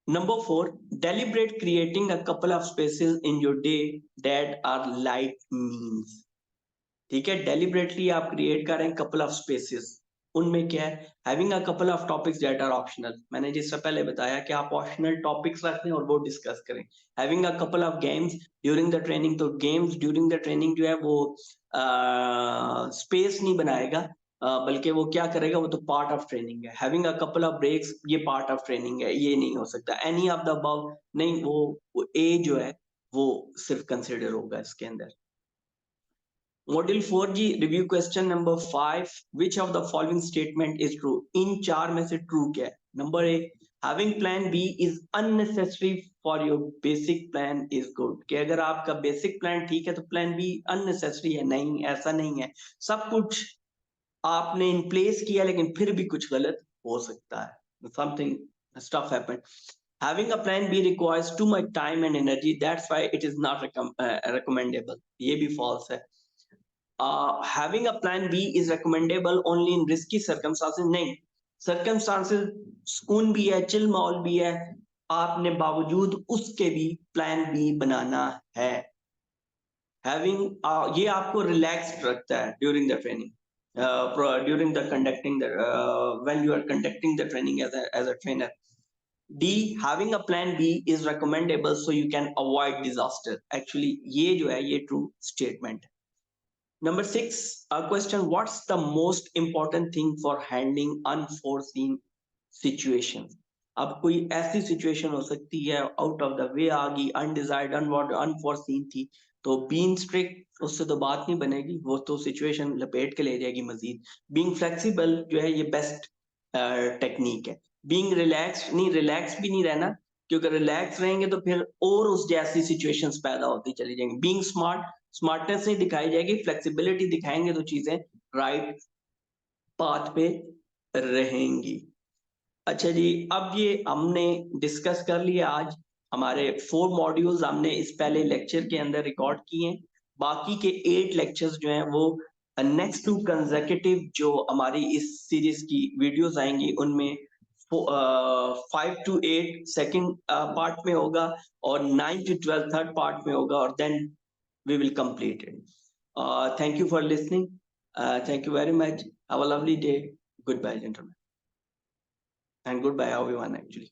Number 4, deliberate creating a couple of spaces in your day that are like means. ठीक है, deliberately आप create कर रहे हैं couple of spaces, उनमें क्या है? Having a couple of topics that are optional, मैंने जिससे पहले बताया कि आप optional topics रख लें और वो discuss करें। Having a couple of games during the training, तो games during the training जो है वो space नहीं बनाएगा, बल्कि वो क्या करेगा, वो तो पार्ट ऑफ ट्रेनिंग है। Having a couple of breaks, ये पार्ट ऑफ ट्रेनिंग है, ये नहीं हो सकता। एनी ऑफ द अबव नहीं, वो ए जो है वो सिर्फ कंसिडर होगा इसके अंदर। मॉड्यूल 4 जी, review question number 5, which of the following statement is true? इन 4 में से ट्रू क्या है? Number A, having plan B is unnecessary for your basic plan is good. कि अगर आपका बेसिक प्लान ठीक है तो प्लान बी अननेसेसरी है? नहीं, ऐसा नहीं है। सब कुछ आपने इन प्लेस किया लेकिन फिर भी कुछ गलत हो सकता है। Something stuff happened. Having a plan B requires too much time and energy, that's why it is not recommendable. ये भी false है। Having a plan B is recommendable only in risky circumstances, नहीं, circumstances सुकून भी है, chill माहौल भी है, आपने बावजूद उसके भी प्लान बी बनाना है। Having ये आपको रिलैक्स रखता है during the training, during the conducting the when you are conducting the training as a trainer. D, having a plan B is recommendable so you can avoid disaster. Actually ये जो है ये true statement है। Number 6, a question, what's the most important thing for handling unforeseen situations? अब कोई ऐसी situation हो सकती है आउट ऑफ द वे आ गई, अनडिजायर्ड, अनफोर्सीन थी, तो बीइंग स्ट्रिक्ट उससे तो बात नहीं बनेगी, वो तो सिचुएशन लपेट के ले जाएगी मजीद। बीइंग फ्लेक्सिबल जो है ये बेस्ट टेक्निक है। बीइंग रिलैक्स नहीं, रिलैक्स भी नहीं रहना, क्योंकि रिलैक्स रहेंगे तो फिर और उस जैसी सिचुएशंस पैदा होती चली जाएंगी। बीइंग स्मार्ट, स्मार्टनेस नहीं दिखाई जाएगी, फ्लेक्सिबिलिटी दिखाएंगे तो चीजें राइट पाथ पे रहेंगी। अच्छा जी, अब ये हमने डिस्कस कर लिया आज, हमारे 4 मॉड्यूल्स हमने इस पहले लेक्चर के अंदर रिकॉर्ड किए हैं। बाकी के 8 लेक्चर्स जो हैं वो नेक्स्ट टू कंसेक्यूटिव जो हमारी इस सीरीज की वीडियोस आएंगी उनमें 5 to 8 सेकंड पार्ट में होगा और 9 to 12 थर्ड पार्ट में होगा, और then we will complete it. Thank you for listening. Thank you very much. Have a lovely day. Goodbye, gentlemen. And goodbye, everyone, actually.